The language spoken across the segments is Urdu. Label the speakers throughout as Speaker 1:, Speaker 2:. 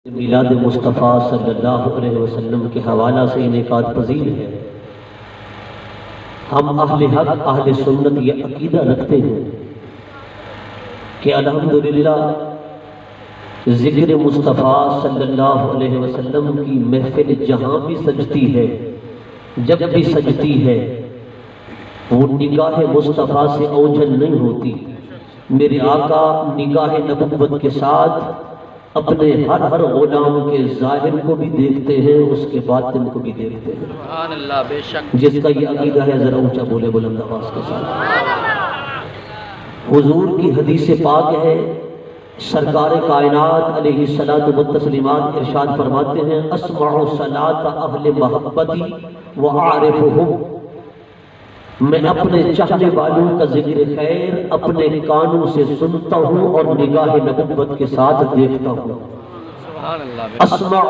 Speaker 1: میلاد مصطفیٰ صلی اللہ علیہ وسلم کے حوالہ سے انعقاد پذیر ہے۔ ہم اہل حق اہل سنت یہ عقیدہ رکھتے ہیں کہ الحمدللہ ذکر مصطفیٰ صلی اللہ علیہ وسلم کی محفل جہاں بھی سجتی ہے، جب بھی سجتی ہے، وہ نگاہ مصطفیٰ سے اوجھل نہیں ہوتی۔ میرے آقا نگاہ نبوت کے ساتھ اپنے ہر غلام کے ظاہر کو بھی دیکھتے ہیں، اس کے باطن کو بھی دیکھتے ہیں۔
Speaker 2: سبحان اللہ، بے شک
Speaker 1: جس کا یہ عقیدہ ہے ذرا اونچا بولے بلند آواز کے ساتھ۔ حضور کی حدیث پاک ہے، سرکار کائنات علیہ الصلوۃ والتسلیمات ارشاد فرماتے ہیں اسمع صلاۃ اہل محبتی واعرفہم، میں اپنے چاہنے والوں کا ذکر خیر اپنے کانوں سے سنتا ہوں اور نگاہ نبوت کے ساتھ دیکھتا ہوں۔
Speaker 2: سبحان اللہ،
Speaker 1: اسمع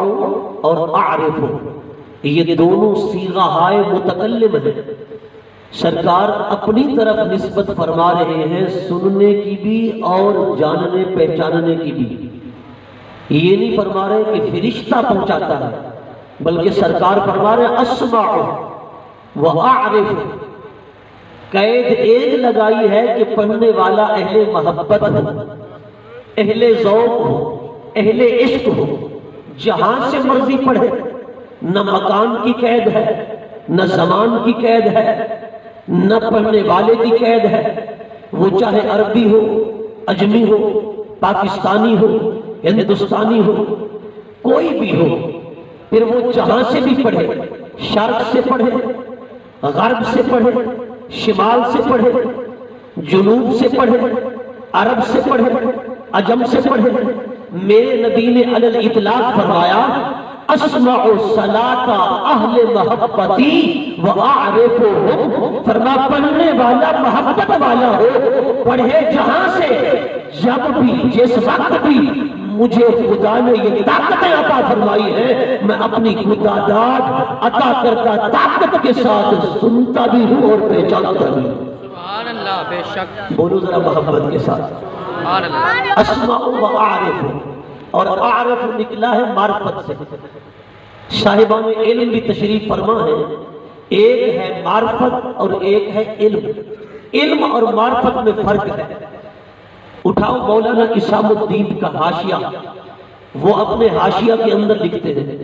Speaker 1: اور اعرف یہ دونوں صیغہ ہائے متکلم ہیں۔ سرکار اپنی طرف نسبت فرما رہے ہیں سننے کی بھی اور جاننے پہچاننے کی بھی۔ یہ نہیں فرما رہے کہ فرشتہ پہنچاتا ہے، بلکہ سرکار فرما رہے اسمع واعرف۔ قید ایک لگائی ہے کہ پڑھنے والا اہل محبت ہو، اہل ذوق ہو، اہل عشق ہو، جہاں سے مرضی پڑھے، نہ مکان کی قید ہے، نہ زمان کی قید ہے، نہ پڑھنے والے کی قید ہے۔ وہ چاہے عربی ہو، اجمی ہو، پاکستانی ہو، ہندوستانی ہو، کوئی بھی ہو، پھر وہ جہاں سے بھی پڑھے، شرق سے پڑھے، غرب سے پڑھے، شمال سے پڑھے، جنوب سے پڑھے، عرب سے پڑھے، عجم سے پڑھے، میرے نبی نے علی الاطلاق فرمایا اسمع صلاۃ اہل محبتی واعرفہم، فرمایا پڑھنے والا محبت والا ہو، پڑھے جہاں سے، جب بھی، جس وقت بھی مجھے خدا نے یہ طاقتیں عطا فرمائی ہے، میں اپنی خداداد عطا کرتا طاقت کے ساتھ سنتا بھی ہوں اور پہچانتا بھی ہوں۔
Speaker 2: سبحان اللہ، بے شک
Speaker 1: بولو ذرا محبت کے ساتھ
Speaker 2: سبحان اللہ۔
Speaker 1: اسمع و اعرف، اور اعرف نکلا ہے معرفت سے۔ صاحبان علم بھی تشریف فرما ہے، ایک ہے معرفت اور ایک ہے علم۔ علم اور معرفت میں فرق ہے۔ اٹھاؤ مولانا اسام الدین کا حاشیہ، وہ اپنے حاشیہ کے اندر لکھتے ہیں،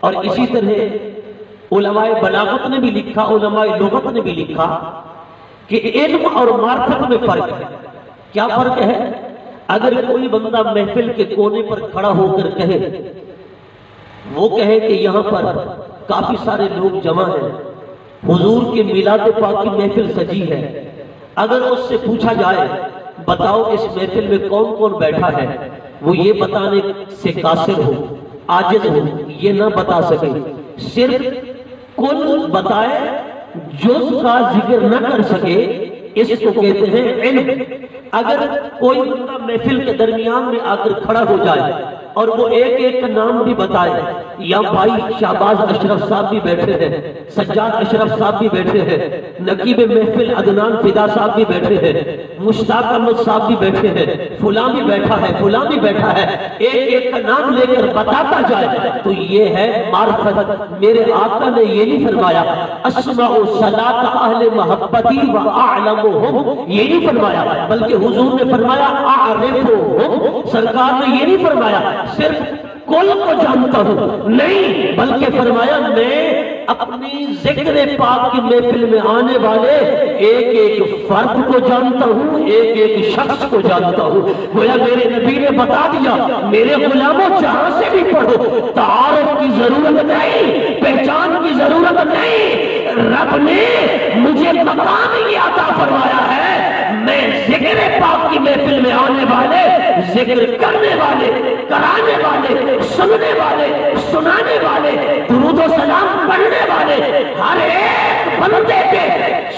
Speaker 1: اور اسی طرح علماء بلاغت نے بھی لکھا، علماء لغت نے بھی لکھا کہ علم اور معرفت میں فرق ہے۔ کیا فرق ہے؟ اگر کوئی بندہ محفل کے کونے پر کھڑا ہو کر کہے، وہ کہے کہ یہاں پر کافی سارے لوگ جمع ہیں، حضور کے میلاد پاک کی محفل سجی ہے، اگر اس سے پوچھا جائے بتاؤ اس محفل میں کون کون بیٹھا ہے، وہ یہ بتانے سے قاصر ہو، عاجز ہو، یہ نہ بتا سکے، صرف کل بتائے، جز کا ذکر نہ کر سکے، اس کو کہتے ہیں علم۔ اگر کوئی بندہ محفل کے درمیان میں آ کر کھڑا ہو جائے اور وہ ایک ایک کا نام بھی بتائے، یا بھائی شہباز اشرف صاحب بھی بیٹھے ہیں، سجاد اشرف صاحب بھی بیٹھے ہیں، نقیب محفل عدنان فدا صاحب بھی بیٹھے ہیں، مشتاق احمد صاحب بھی بیٹھے ہیں، فلاں بھی بیٹھا ہے، فلاں بھی بیٹھا ہے، ایک ایک کا نام لے کر بتاتا جائے تو یہ ہے معرفت۔ میرے آقا نے یہ نہیں فرمایا اسمع صلاۃ اہل محبتی واعلمہم، یہ نہیں فرمایا، بلکہ حضور نے فرمایا اعرفہم۔ سرکار نے یہ نہیں فرمایا صرف کل کو جانتا ہوں، نہیں، بلکہ فرمایا میں اپنی ذکر پاک کی محفل میں آنے والے ایک ایک فرد کو جانتا ہوں، ایک ایک شخص کو جانتا ہوں۔ گویا میرے نبی نے بتا دیا میرے غلاموں جہاں سے بھی پڑھو، تعارف کی ضرورت نہیں، پہچان کی ضرورت نہیں، رب نے مجھے مقام یہ عطا فرمایا ہے، میں ذکر پاک کی محفل میں آنے والے، ذکر کرنے والے، کرانے والے، سننے والے، سنانے والے، درود و سلام پڑھنے والے، ہر ایک بندے کے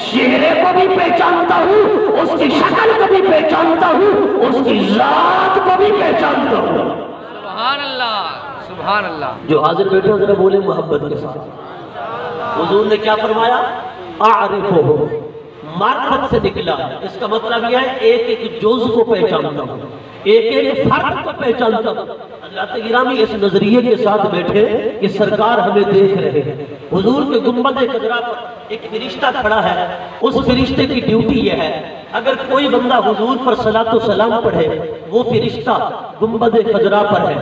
Speaker 1: چہرے کو بھی پہچانتا ہوں، اس کی شکل کو بھی پہچانتا ہوں، اس کی ذات کو بھی پہچانتا ہوں۔
Speaker 2: سبحان اللہ، سبحان اللہ۔
Speaker 1: جو حاضر بیٹھے ہو ذرا بولے محبت کے ساتھ۔ حضور نے کیا فرمایا؟ اعرفہم، معرفت سے نکلا ہے، اس کا مطلب یہ ہے ایک ایک جز کو پہچانتا ہوں۔ ایک ایک فرد کو پہچانتا ہوں۔ حضرات گرامی اس نظریے کے ساتھ بیٹھے کہ سرکار ہمیں دیکھ رہے ہیں۔ حضور کے گنبد خضرا پر ایک فرشتہ کھڑا ہے، اس فرشتے کی ڈیوٹی یہ ہے اگر کوئی بندہ حضور پر صلاۃ و سلام پڑھے، وہ فرشتہ گنبد خضرا پر ہے،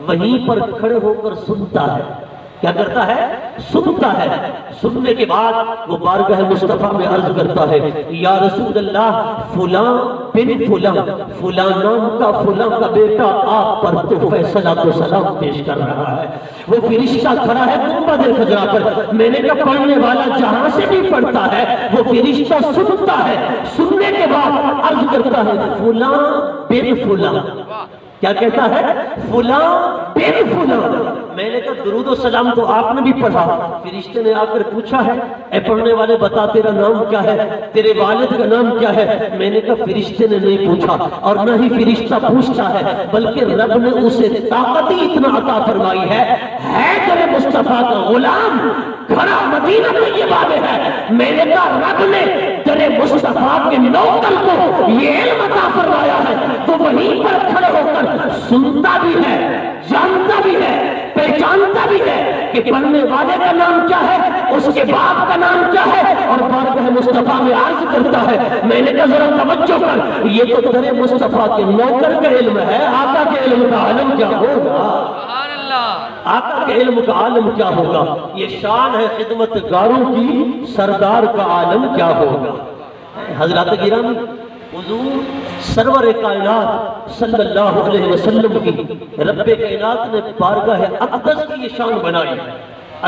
Speaker 1: وہیں پر کھڑے ہو کر سنتا ہے۔ کیا کرتا ہے؟ سنتا ہے۔ سننے کے بعد وہ بارگاہ مصطفیٰ میں عرض کرتا ہے یا رسول اللہ فلاں بن فلاں فلاں نام کا فلاں کا بیٹا آپ پر تحفہ صلاۃ و سلام پیش کر رہا ہے۔ وہ فرشتہ کھڑا ہے گنبد خضرا پر، میں نے کہا پڑھنے والا جہاں سے بھی پڑھتا ہے وہ فرشتہ سنتا ہے، سننے کے بعد عرض کرتا ہے فلاں بن فلاں، کیا کہتا ہے؟ فلاں بن فلاں۔ میں نے کہا درود و سلام تو آپ نے بھی پڑھا، فرشتے نے آ کر پوچھا ہے اے پڑھنے والے بتا تیرا نام کیا ہے، تیرے والد کا نام کیا ہے؟ میں نے کہا فرشتے نے نہیں پوچھا اور نہ ہی فرشتہ پوچھتا ہے، بلکہ رب نے اسے طاقت ہی اتنا عطا فرمائی ہے در مصطفیٰ کا غلام کھڑا مدینہ طیبہ میں ہے۔ میں نے کہا رب نے در مصطفیٰ کے نوکر کو یہ علم عطا فرمایا ہے تو وہیں پر کھڑے ہو کر سنتا بھی ہے، جانتا بھی ہے، پہچانتا بھی ہے کہ پڑھنے والے کا نام کیا ہے، اس کے باپ کا نام کیا ہے، اور بارگاہ مصطفیٰ میں عرض کرتا ہے۔ میں نے کہا ذرا توجہ کر، یہ تو در مصطفیٰ کے نوکر کا علم ہے، آقا کے علم کا عالم کیا ہوگا؟ آقا کے علم کا عالم کیا ہوگا؟ یہ شان ہے خدمت گاروں کی، سردار کا عالم کیا ہوگا؟ حضرات گرامی، حضور سرور کائنات صلی اللہ علیہ وسلم کی رب کائنات نے بارگاہ اقدس کی یہ شان بنائی۔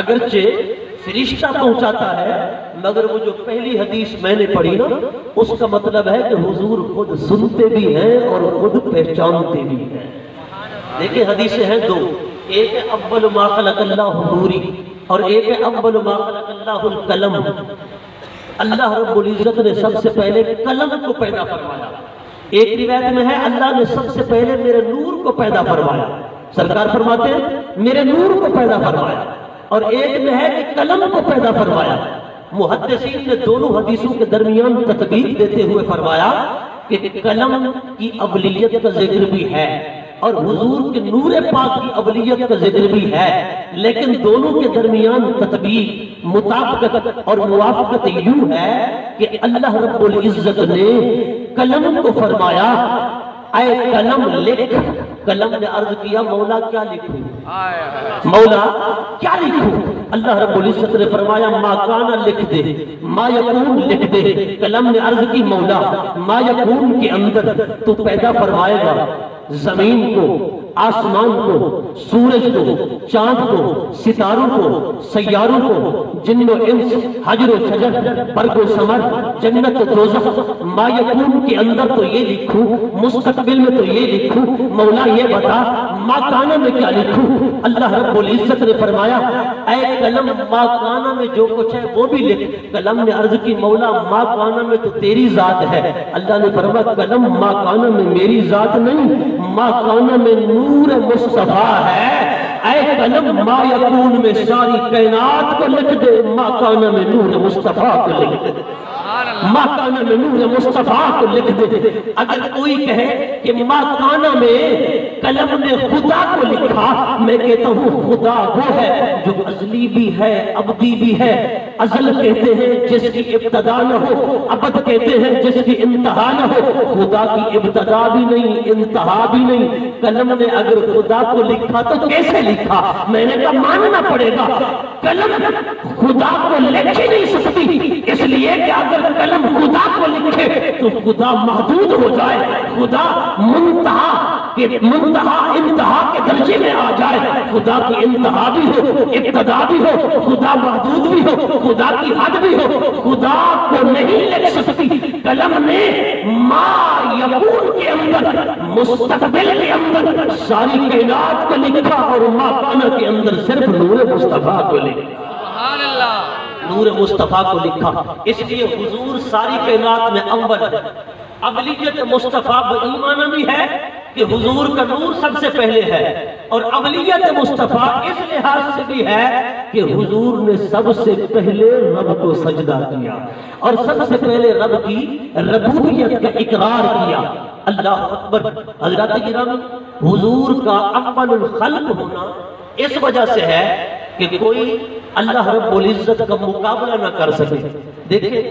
Speaker 1: اگرچہ فرشتہ پہنچاتا ہے مگر وہ جو پہلی حدیث میں نے پڑھی نا، اس کا مطلب ہے کہ حضور خود سنتے بھی ہیں اور خود پہچانتے بھی ہیں۔ دیکھیں حدیثیں ہیں دو، ایک ہے اول ما خلق اللہ نوری اور ایک ہے اول ما خلق اللہ القلم۔ اللہ رب العزت نے سب سے پہلے قلم کو پیدا فرمایا۔ ایک روایت میں ہے اللہ نے سب سے پہلے میرے نور کو پیدا فرمایا، سرکار فرماتے ہیں میرے نور کو پیدا فرمایا، اور ایک میں ہے کہ قلم کو پیدا فرمایا۔ محدثین نے دونوں حدیثوں کے درمیان تطبیق دیتے ہوئے فرمایا کہ قلم کی اولیت کا ذکر بھی ہے اور حضور کے نور پاک کی اولیت کا ذکر بھی ہے، لیکن دونوں کے درمیان تطبیق، مطابقت اور موافقت یوں ہے کہ اللہ رب العزت نے قلم کو فرمایا اے قلم لکھ۔ قلم نے عرض کیا مولا کیا لکھوں، مولا کیا لکھوں؟ اللہ رب العزت نے فرمایا ما کانا لکھ دے، ما یکون لکھ دے۔ قلم نے عرض کی مولا ما یکون کے اندر تو پیدا فرمائے گا زمین کو، آسمان کو، سورج کو، چاند کو، ستاروں کو، سیاروں کو، جن و انس، حجر و شجر، برگ و ثمر، جنت و دوزخ۔ ما یکون کے اندر تو یہ لکھوں، مستقبل میں تو یہ لکھوں، مولا یہ بتا ما کانا میں کیا لکھوں؟ اللہ رب العزت نے فرمایا اے قلم ما کانا میں جو کچھ ہے وہ بھی لکھ۔ قلم نے عرض کی مولا ما کانا میں تو تیری ذات ہے۔ اللہ نے فرمایا قلم ما کانا میں میری ذات نہیں، ما کانا میں نور مصطفیٰ ہے۔ اے قلم ما یکون میں ساری کائنات کو لکھ دے، ما کانا میں نور مصطفیٰ کو لکھ دے، ما کانا میں نور مصطفیٰ کو لکھ دے۔ اگر کوئی کہے کہ ما کانا میں قلم نے خدا کو لکھا، میں کہتا ہوں خدا وہ ہے جو ازلی بھی ہے ابدی بھی ہے۔ ازل کہتے ہیں جس کی ابتدا نہ ہو، ابد کہتے ہیں جس کی انتہا نہ ہو۔ خدا کی ابتدا بھی نہیں، انتہا بھی نہیں۔ قلم نے اگر خدا کو لکھا تو کیسے لکھا؟ میں نے کہا ماننا پڑے گا قلم خدا کو لکھ ہی نہیں سکتی، اس لیے کہ اگر قلم خدا کو لکھے تو خدا محدود ہو جائے، خدا منتہا انتہا کے درجے میں آ جائے۔ خدا کی انتہا بھی ہو، ابتدا بھی ہو، خدا محدود بھی ہو، خدا کی حد بھی ہو، خدا کو نہیں لکھ سکتی۔ قلم نے ما یکون کے اندر، مستقبل کے اندر ساری کائنات کو لکھا اور ما کانا کے اندر صرف نور مصطفیٰ کو لکھا۔
Speaker 2: سبحان اللہ،
Speaker 1: نور مصطفیٰ کو لکھا۔ اس لیے حضور ساری کائنات میں اول ہے۔ اولیت مصطفیٰ بایمانہ بھی ہے، کہ حضور کا نور سب سے پہلے ہے، اور اولیت مصطفیٰ اس لحاظ سے بھی ہے کہ حضور نے سب سے پہلے رب کو سجدہ کیا اور سب سے پہلے رب کی ربوبیت کا اقرار کیا۔ اللہ اکبر۔ حضرات گرامی، حضور کا اول الخلق ہونا اس وجہ سے ہے کہ کوئی اللہ رب العزت کا مقابلہ نہ کر سکے۔ دیکھیں،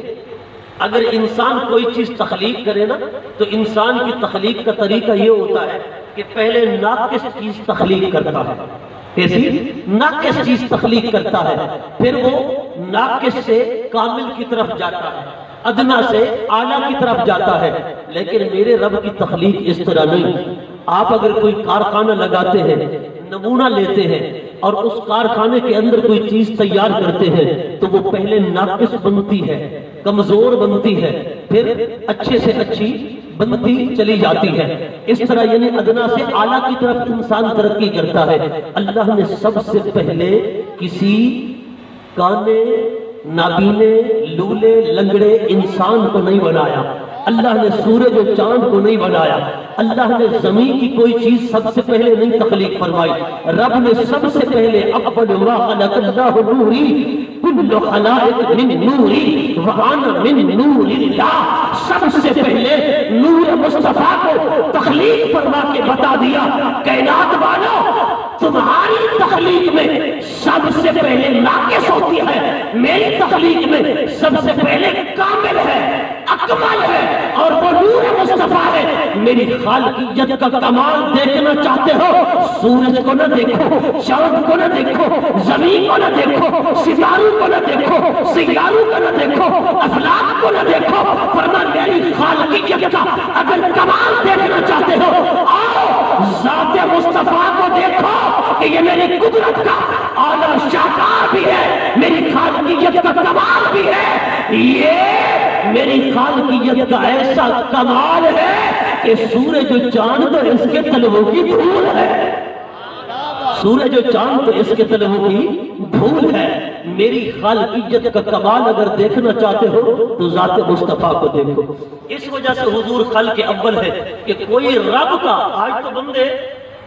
Speaker 1: اگر انسان کوئی چیز تخلیق کرے نا تو انسان کی تخلیق کا طریقہ یہ ہوتا ہے کہ پہلے ناقص چیز تخلیق کرتا ہے، کیسی ناقص چیز تخلیق کرتا ہے، پھر وہ ناقص سے کامل کی طرف جاتا ہے، ادنا سے اعلیٰ کی طرف جاتا ہے۔ لیکن میرے رب کی تخلیق اس طرح نہیں۔ آپ اگر کوئی کارخانہ لگاتے ہیں، نمونہ لیتے ہیں اور اس کارخانے کے اندر کوئی چیز تیار کرتے ہیں تو وہ پہلے ناقص بنتی ہے، کمزور بنتی ہے، پھر اچھے سے اچھی بنتی چلی جاتی ہے۔ اس طرح یعنی ادنا سے اعلیٰ کی طرف انسان ترقی کرتا ہے۔ اللہ نے سب سے پہلے کسی کانے، نابینے، لولے، لنگڑے انسان کو نہیں بنایا۔ اللہ نے سورج و چاند کو نہیں بنایا۔ اللہ نے زمین کی کوئی چیز سب سے پہلے نہیں تخلیق فرمائی۔ رب نے سب سے پہلے اول ما خلق اللہ نوری کل خلائق من نوری وانا من نور اللہ، سب سے پہلے نور مصطفیٰ کو تخلیق فرما کے بتا دیا، کائنات والو تمہاری تخلیق میں سب سے پہلے ناقص ہوتی ہے، میری تخلیق میں سب سے پہلے کامل ہے، اکمل ہے، اور وہ نور مصطفیٰ ہے۔ میری خالقیت کا کمال دیکھنا چاہتے ہو، سورج کو نہ دیکھو، چاند کو نہ دیکھو، زمین کو نہ دیکھو، ستاروں کو نہ دیکھو، سیاروں کو نہ دیکھو، افلاک کو نہ دیکھو، ورنہ میری خالقیت کا اگر کمال دیکھنا چاہتے ہو آؤ ذات مصطفیٰ کو دیکھو کہ یہ میری قدرت کا اعلیٰ شاہکار بھی ہے، میری خالقیت کا کمال بھی ہے۔ یہ میری خالقیت کا ایسا کمال ہے کہ سورج و چاند تو اس کے تلووں کی دھول ہے، سورج و چاند تو اس کے تلووں کی دھول ہے۔ میری خالقیت کا کمال اگر دیکھنا چاہتے ہو تو ذات مصطفیٰ کو دیکھو۔ اس وجہ سے حضور خلق اول ہے کہ کوئی رب کا، آج تو بندے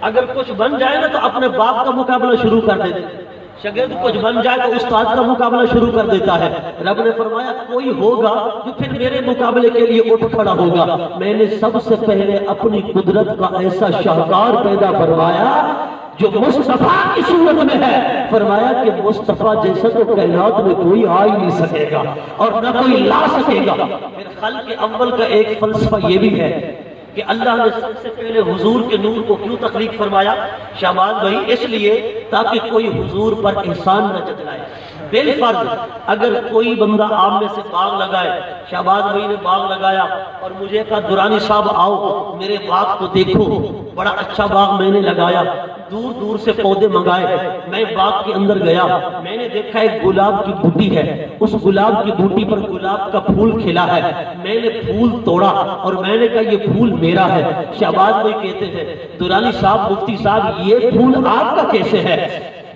Speaker 1: اگر کچھ بن جائے نا تو اپنے باپ کا مقابلہ شروع کر دیتے، شاگرد کچھ بن جائے تو استاد کا مقابلہ شروع کر دیتا ہے۔ رب نے فرمایا کوئی ہوگا جو پھر میرے مقابلے کے لیے اٹھ کھڑا ہوگا۔ میں نے سب سے پہلے اپنی قدرت کا ایسا شاہکار پیدا فرمایا جو مصطفیٰ کی صورت میں ہے۔ فرمایا کہ مصطفیٰ جیسا تو کائنات میں کوئی آ ہی نہیں سکے گا اور نہ کوئی لا سکے گا۔ پھر خلق اول کا ایک فلسفہ یہ بھی ہے کہ اللہ نے سب سے پہلے حضور کے نور کو کیوں تخلیق فرمایا شہباز بھائی؟ اس لیے تاکہ کوئی حضور پر احسان نہ جتلائے۔ بالفرض اگر کوئی بندہ آپ میں سے باغ لگائے، شہباز بھائی نے باغ لگایا اور مجھے کہا دورانی صاحب آؤ میرے باغ کو دیکھو، بڑا اچھا باغ میں نے لگایا، دور دور سے پودے منگائے، میں باغ کے اندر گیا، میں نے دیکھا ایک گلاب کی بوٹی ہے، اس گلاب کی بوٹی پر گلاب کا پھول کھلا ہے، میں نے پھول توڑا اور میں نے کہا یہ پھول میرا ہے۔ شہباز بھائی کہتے ہیں دورانی صاحب، مفتی صاحب یہ پھول آپ کا کیسے ہے؟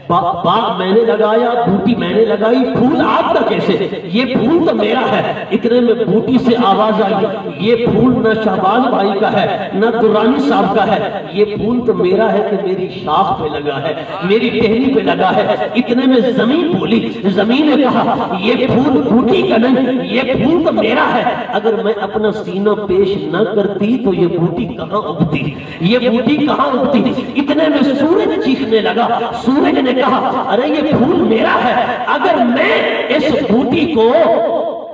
Speaker 1: باغ میں نے لگایا، بوٹی میں نے لگائی، پھول آپ کا کیسے؟ یہ پھول تو میرا ہے۔ اتنے میں بوٹی سے آواز آئی یہ پھول نہ شہباز بھائی کا ہے نہ دورانی صاحب کا ہے، یہ پھول تو میرا ہے کہ میری شاخ پہ لگا ہے، میری ٹہنی پہ لگا ہے۔ اتنے میں زمین بولی، زمین نے کہا یہ پھول بوٹی کا نہیں، یہ پھول تو میرا ہے۔ اگر میں اپنا سینہ پیش نہ کرتی تو یہ بوٹی کہاں اگتی، یہ بوٹی کہاں اگتی؟ اتنے میں سورج چیخنے لگا، سورج نے کہا ارے یہ پھول میرا ہے، اگر میں اس بوٹی کو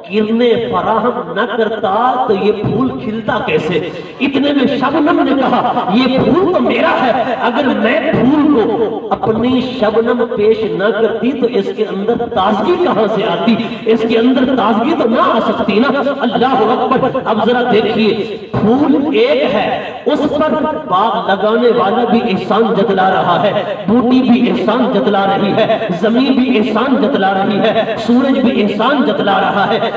Speaker 1: کرنے فراہم نہ کرتا تو یہ پھول کھلتا کیسے؟ اتنے میں شبنم نے کہا یہ پھول تو میرا ہے، اگر میں پھول کو اپنی شبنم پیش نہ کرتی تو اس کے اندر تازگی کہاں سے آتی؟ اس کے اندر تازگی تو نہ آ سکتی نا۔ اللہ اکبر۔ اب ذرا دیکھیے پھول ایک ہے، اس پر باغ لگانے والا بھی احسان جتلا رہا ہے، بوٹی بھی احسان جتلا رہی ہے، زمین بھی احسان جتلا رہی ہے، سورج بھی احسان جتلا رہا ہے،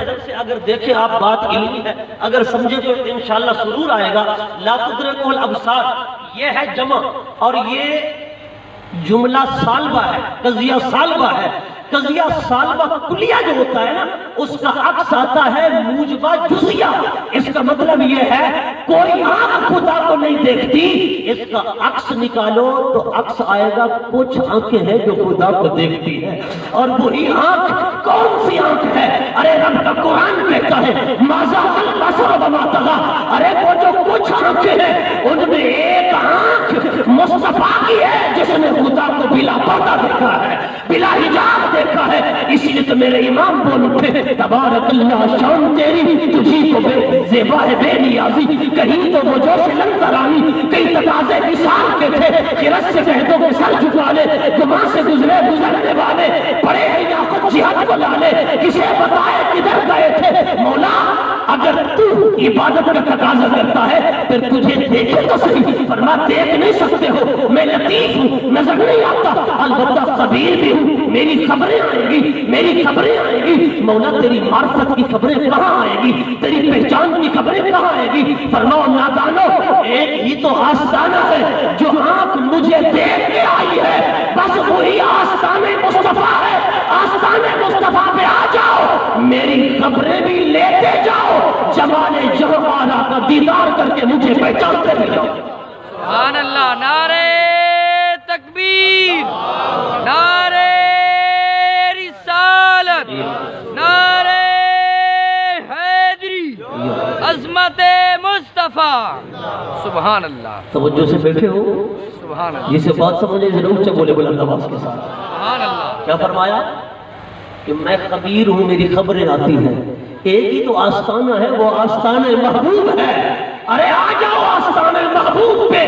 Speaker 1: نظر سے اگر دیکھیں آپ بات علمی ہے، اگر سمجھے تو انشاءاللہ سرور آئے گا۔ لا تدرکہ الابصار یہ ہے جمع، اور یہ جملہ سالبہ ہے، قضیہ سالبہ ہے۔ قضیہ سالبہ کلیہ جو ہوتا ہے نا، اس کا عکس آتا ہے موجبہ جزیہ۔ اس کا مطلب یہ ہے کوئی آنکھ خدا کو نہیں دیکھتی، اس کا عکس نکالو تو عکس آئے گا کچھ آنکھیں ہیں جو خدا کو دیکھتی ہے، اور وہی آنکھ کون سی آنکھ ہے؟ ارے رب کا قرآن کہتا ہے ما زاغ البصر وما طغى، ارے وہ جو کچھ آنکھیں ہیں ان میں ایک آنکھ مصطفیٰ کی ہے جس نے خدا کو بلا پردہ دیکھا ہے، بلا حجاب دیکھا ہے۔ اسی لیے تو میرے امام بول اٹھے تبارک اللہ شان تیری تجھی کو بے زیبا ہے بے نیازی، کہیں تو وہ جو سے لن ترانی، کئی تقاضے نثار کے تھے، خرس سے کہہ دو کہ سر جھکا لے، گماں سے گزرے گزرنے والے پڑے ہیں یا خود جہاد کو لالے، کسے بتائے کدھر گئے تھے مولا؟ اگر تو عبادت کا تقاضا کرتا ہے پھر تجھے دیکھے تو صحیح، فرما دیکھ نہیں سکتے ہو، میں لطیف ہوں نظر نہیں آتا، البتہ خبیر بھی ہوں، میری خبریں آئیں گی، میری خبریں آئیں گی۔ مولا تیری معرفت کی خبریں کہاں آئیں گی؟ تیری پہچان کی خبریں کہاں آئیں گی؟ فرماؤ نادانو ایک ہی تو آستانہ ہے جو آنکھ مجھے دیکھ کے آئی ہے، بس وہی آستانہ مصطفیٰ ہے۔ آستانہ مصطفیٰ پہ آ جاؤ، میری خبریں بھی لیتے جاؤ، جمال جہاں کا دیدار کر کے مجھے پہچانتے بھی جاؤ۔
Speaker 2: سبحان اللہ، نعرہ تکبیر، نعرہ رسالت، نعرہ حیدری، عظمت مصطفیٰ۔ سبحان اللہ،
Speaker 1: توجہ سے بیٹھے ہو،
Speaker 2: سبحان اللہ،
Speaker 1: جسے بات سمجھے ضرور سے بولے بلند آواز کے ساتھ۔
Speaker 2: سبحان اللہ،
Speaker 1: کیا فرمایا کہ میں خبیر ہوں، میری خبریں آتی ہیں۔ ایک ہی تو آستانہ ہے، وہ آستانہ محبوب ہے۔ ارے آ جاؤ آستانہ محبوب پہ،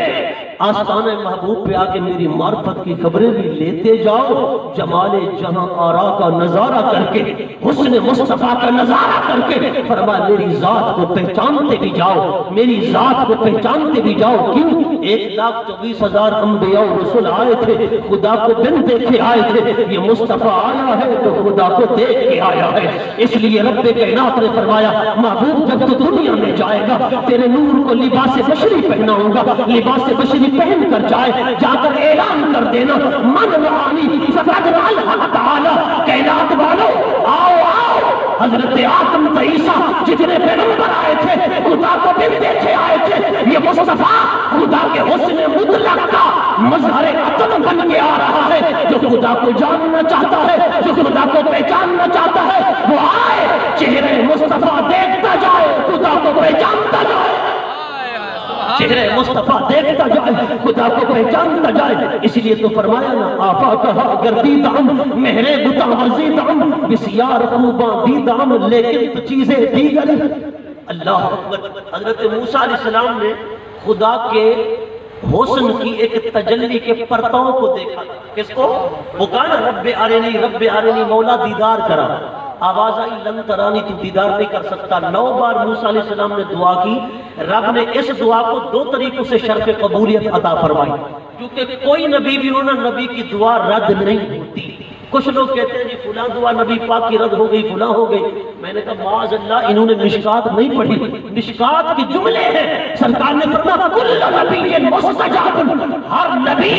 Speaker 1: آستانہ محبوب پہ آ کے میری معرفت کی خبریں بھی لیتے جاؤ، جمال جہاں آرا کا نظارہ کر کے، حسن مصطفیٰ کا نظارہ کر کے، فرمایا میری ذات کو پہچانتے بھی جاؤ، میری ذات کو پہچانتے بھی جاؤ۔ کیوں؟ 1,24,000 انبیاء و رسول آئے تھے، خدا کو بن دیکھے آئے تھے، یہ مصطفیٰ آیا ہے تو خدا کو دیکھ کے آیا ہے۔ اس لیے رب کائنات نے فرمایا محبوب جب تو دنیا میں جائے گا تیرے نور کو لباس بشری پہناؤں گا، لباس بشری پہن کر جائے، جا کر اعلان کر دینا من رعانی فقد رأى الحق تعالی، کائنات والو آؤ آؤ، حضرت آدم و عیسیٰ جتنے پیغمبر آئے تھے خدا کو بھی دیکھے آئے تھے، یہ مصطفیٰ خدا کے حسن مطلق کا مظہر عطن بن کے آ رہا ہے۔ جو خدا کو جاننا چاہتا ہے، جو خدا کو پہچاننا چاہتا ہے، وہ آئے، چہرے مصطفیٰ دیکھتا جائے، خدا کو پہچانتا جائے، چہرے مصطفیٰ دیکھتا جائے، خدا کو پہچانتا جائے۔ اس لیے تو فرمایا نا آفا کہا گردیدام مہرے بتا ورزیدام بسیار خوباں دیدام لیکن تو چیزیں دیگر۔ اللہ اکبر۔ حضرت موسیٰ علیہ السلام نے خدا کے حسن کی ایک تجلی کے پرتوں کو دیکھا۔ کس کو؟ وہ کہا نا رب آرینی مولا دیدار کرا۔ آواز آئی لن ترانی تو دیدار نہیں کر سکتا۔ 9 بار موسیٰ علیہ السلام نے دعا کی، رب نے اس دعا کو 2 طریقوں سے شرف قبولیت عطا فرمائی، کیونکہ کوئی نبی بھی ہونا نبی کی دعا رد نہیں ہوتی۔ کچھ لوگ کہتے ہیں جی فلاں دعا نبی پاک کی رد ہو گئی، فلاں ہو گئی۔ میں نے کہا معاذ اللہ، انہوں نے مشکات نہیں پڑھی، مشکات کی جملے ہیں۔ سرکار نے فرمایا کل نبی مستجاب، ہر نبی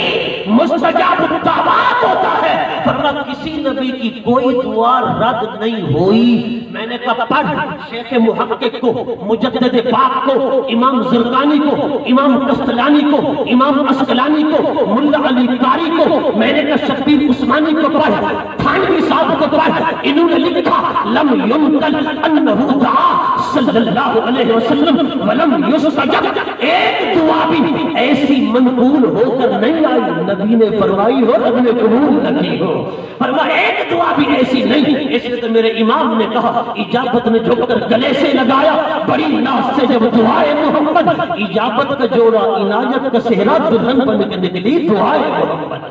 Speaker 1: مستجاب الدعوات ہوتا ہے۔ فرمایا کسی نبی کی کوئی دعا رد نہیں ہوئی۔ میں نے کہا پڑھ شیخ محقق کو، مجدد پاک کو، امام زرقانی کو، امام قسطلانی کو، امام عسقلانی کو، ملا علی قاری کو، میں نے کہا شبیر عثمانی کو پڑھ، تھانوی صاحب کو پڑھ۔ انہوں نے لکھا لم ينقل انہ دعا صلی اللہ علیہ وسلم ولم یستجب، ایک دعا بھی ایسی منقول ہو کر نہیں آئی نبی نے فرمائی ہو نبی نے قبول نہ کی ہو۔ فرمایا ایک دعا بھی ایسی نہیں۔ اس لیے تو میرے امام نے کہا اجابت نے جھک کر گلے سے لگایا، بڑی ناز سے جب دعائے محمد، اجابت کا جوڑا عنایت کا صحرا دلہن بن کے نکلی دعائے محمد۔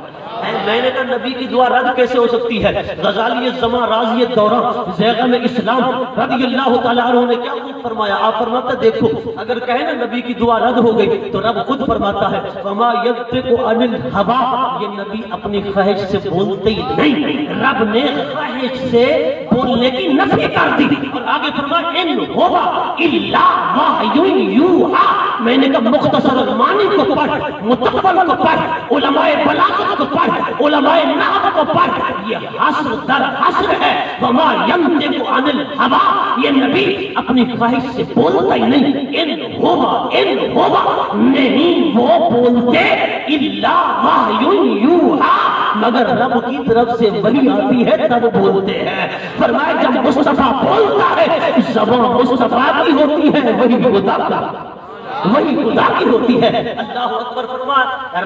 Speaker 1: میں نے کہا نبی کی دعا رد کیسے ہو سکتی ہے؟ غزالی زمان راضی دورہ زیغم اسلام رضی اللہ تعالیٰ عنہ نے کیا خود فرمایا؟ آپ فرماتا دیکھو اگر کہیں نا نبی کی دعا رد ہو گئی تو رب خود فرماتا ہے وما ينطق عن الهوى، یہ نبی اپنی خواہش سے بولتے ہی نہیں، رب نے خواہش سے بولنے کی نفی کر دی اور آگے فرمایا ان ہوا الا وحی یوحا. میں نے کہا مختصر المانی کو پڑھ، متقبل کو پڑھ، علماء بلاغت کو پڑھ، علماء نحو کو پڑھ. یہ حصر در حصر ہے. وما ینطق عن الہوی، یہ نبی اپنی خواہش سے بولتا ہی نہیں. ان ہوا نہیں وہ بولتے الا وحی یوحا، مگر رب کی طرف سے وحی آتی ہے تب بولتے ہیں. فرمایا جب مصطفیٰ بولتا ہے زبان مصطفیٰ کی ہوتی ہے، وہی خدا کا، وہی خدا کی ہوتی ہے. اللہ اکبر. فرمایا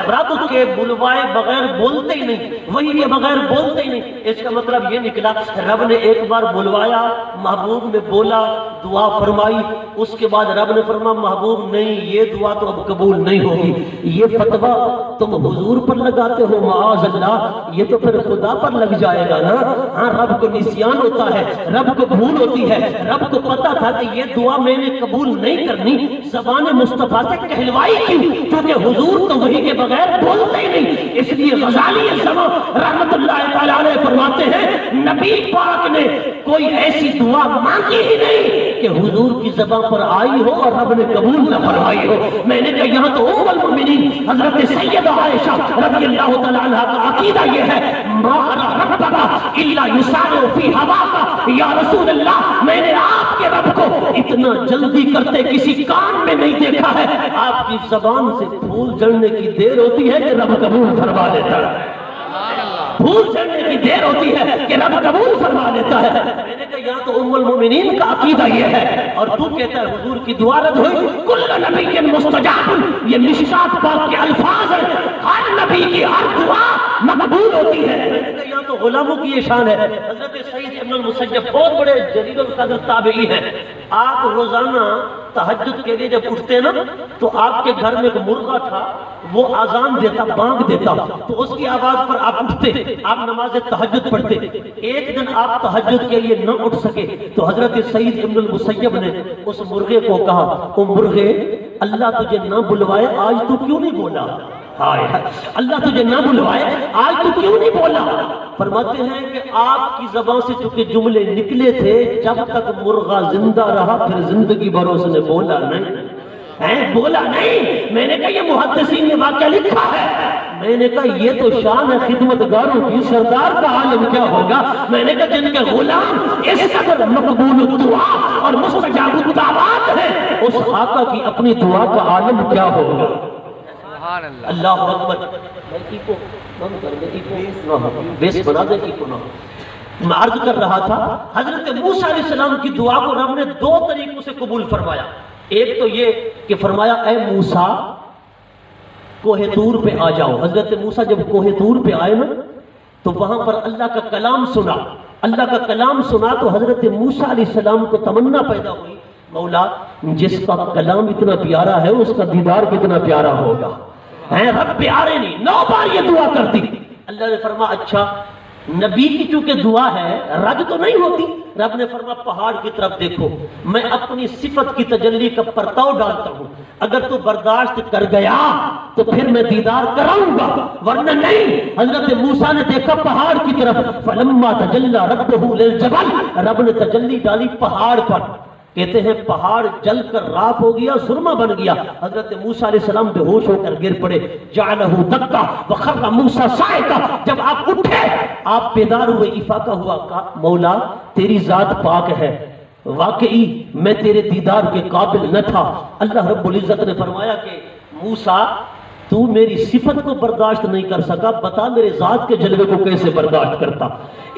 Speaker 1: رب کے بلوائے بغیر بولتے ہی نہیں، وہی کے بغیر بولتے ہی نہیں. اس کا مطلب یہ نکلا رب نے ایک بار بلوایا، محبوب نے بولا، دعا فرمائی، اس کے بعد رب نے فرمایا محبوب نہیں یہ دعا تو اب قبول نہیں ہوگی. یہ فتویٰ تم حضور پر لگاتے ہو، معاذ اللہ، یہ تو پھر خدا پر لگ جائے گا نا. ہاں رب کو نسیان ہوتا ہے، رب کو بھول ہوتی ہے. رب کو پتا تھا کہ یہ دعا میں نے قبول نہیں کرنی، زبان مصطفیٰ سے کہلوائی کیوں؟ کیونکہ حضور تو وہی کے بغیر بولتے ہی نہیں. اس لیے غزالی الزمان رحمت اللہ تعالیٰ علیہ فرماتے ہیں نبی پاک نے کوئی ایسی دعا مانگی ہی نہیں کہ حضور کی زبان پر آئی ہو اور رب نے قبول نہ فرمائی ہو. میں نے کہا یہاں تو ام المؤمنین حضرت سیدہ عائشہ رضی اللہ تعالیٰ عنہ کا عقیدہ یہ ہے ما ارا ربک الا یسارع فی ہواک. یا رسول اللہ میں نے آپ کے رب کو اتنا جلدی کرتے کسی کام میں نہیں دیکھا ہے. آپ کی زبان سے پھول جڑنے کی دیر ہوتی ہے کہ رب قبول فرما لیتا ہے. پھول چڑھنے کی دیر ہوتی ہے کہ رب قبول فرما لیتا ہے. میں نے کہا یہاں تو ام المؤمنین کا عقیدہ یہ ہے اور تو کہتا ہے حضور کی دعا رد ہوئی. کل نبی مستجاب، یہ مشکات پاک کے الفاظ ہیں، ہر نبی کی ہر دعا مقبول ہوتی ہے. میں نے کہا یہاں تو غلاموں کی یہ شان ہے. حضرت سعید ابن المسیب بہت بڑے جلیل القدر تابعی ہیں. آپ روزانہ تہجد کے لیے جب اٹھتے ہیں نا تو آپ کے گھر میں ایک مرغا تھا، وہ اذان دیتا، بانگ دیتا، تو اس کی آواز پر آپ اٹھتے، آپ نماز تہجد پڑھتے. ایک دن آپ تہجد کے لیے نہ اٹھ سکے تو حضرت سعید ابن المسیب نے اس مرغے کو کہا او مرغے اللہ تجھے نہ بلوائے آج تو کیوں نہیں بولا؟ اللہ تجھے نہ بلوائے آج تو کیوں نہیں بولا؟ فرماتے ہیں کہ آپ کی زبان سے چونکہ جملے نکلے تھے جب تک مرغا زندہ رہا پھر زندگی بھر اس نے بولا نہیں، بولا نہیں. میں نے کہا یہ محدثین نے واقعہ لکھا ہے. میں نے کہا یہ تو شان ہے خدمتگاروں کی، سردار کا عالم کیا ہوگا؟ میں نے کہا جن کے غلام اس قدر مقبول الدعا اور مستجاب الدعوات ہیں، اس آقا کی اپنی دعا کا عالم کیا ہوگا؟ اللہ اکبر. بیس بنا دے کی پناہ. میں عرض کر رہا تھا حضرت موسیٰ علیہ السلام کی دعا کو رب نے دو طریقوں سے قبول فرمایا. ایک تو یہ کہ فرمایا اے موسیٰ کوہ طور پہ آ جاؤ. حضرت موسیٰ جب کوہ طور پہ آئے نا تو وہاں پر اللہ کا کلام سنا. اللہ کا کلام سنا تو حضرت موسیٰ علیہ السلام کو تمنا پیدا ہوئی مولا جس کا کلام اتنا پیارا ہے اس کا دیدار کتنا پیارا ہوگا. رب پیارے نہیں، 9 بار یہ دعا کرتی. اللہ نے فرمایا اچھا نبی کی چونکہ دعا ہے رد تو نہیں ہوتی. رب نے فرمایا پہاڑ کی طرف دیکھو، میں اپنی صفت کی تجلی کا پرتاؤ ڈالتا ہوں، اگر تو برداشت کر گیا تو پھر میں دیدار کراؤں گا، ورنہ نہیں. حضرت موسیٰ نے دیکھا پہاڑ کی طرف، فلما تجلی ربہ للجبل، رب نے تجلی ڈالی پہاڑ پر. کہتے ہیں پہاڑ جل کر راکھ ہو گیا، سرما بن گیا. حضرت موسیٰ علیہ السلام بے ہوش ہو کر گر پڑے. جعلہ دکا وخر موسیٰ صاعقا. جب آپ اٹھے آپ بیدار ہوئے، افاقہ ہوا، کہا مولا تیری ذات پاک ہے، واقعی میں تیرے دیدار کے قابل نہ تھا. اللہ رب العزت نے فرمایا کہ موسیٰ تو میری صفت کو برداشت نہیں کر سکا، بتا میرے ذات کے جلوے کو کیسے برداشت کرتا.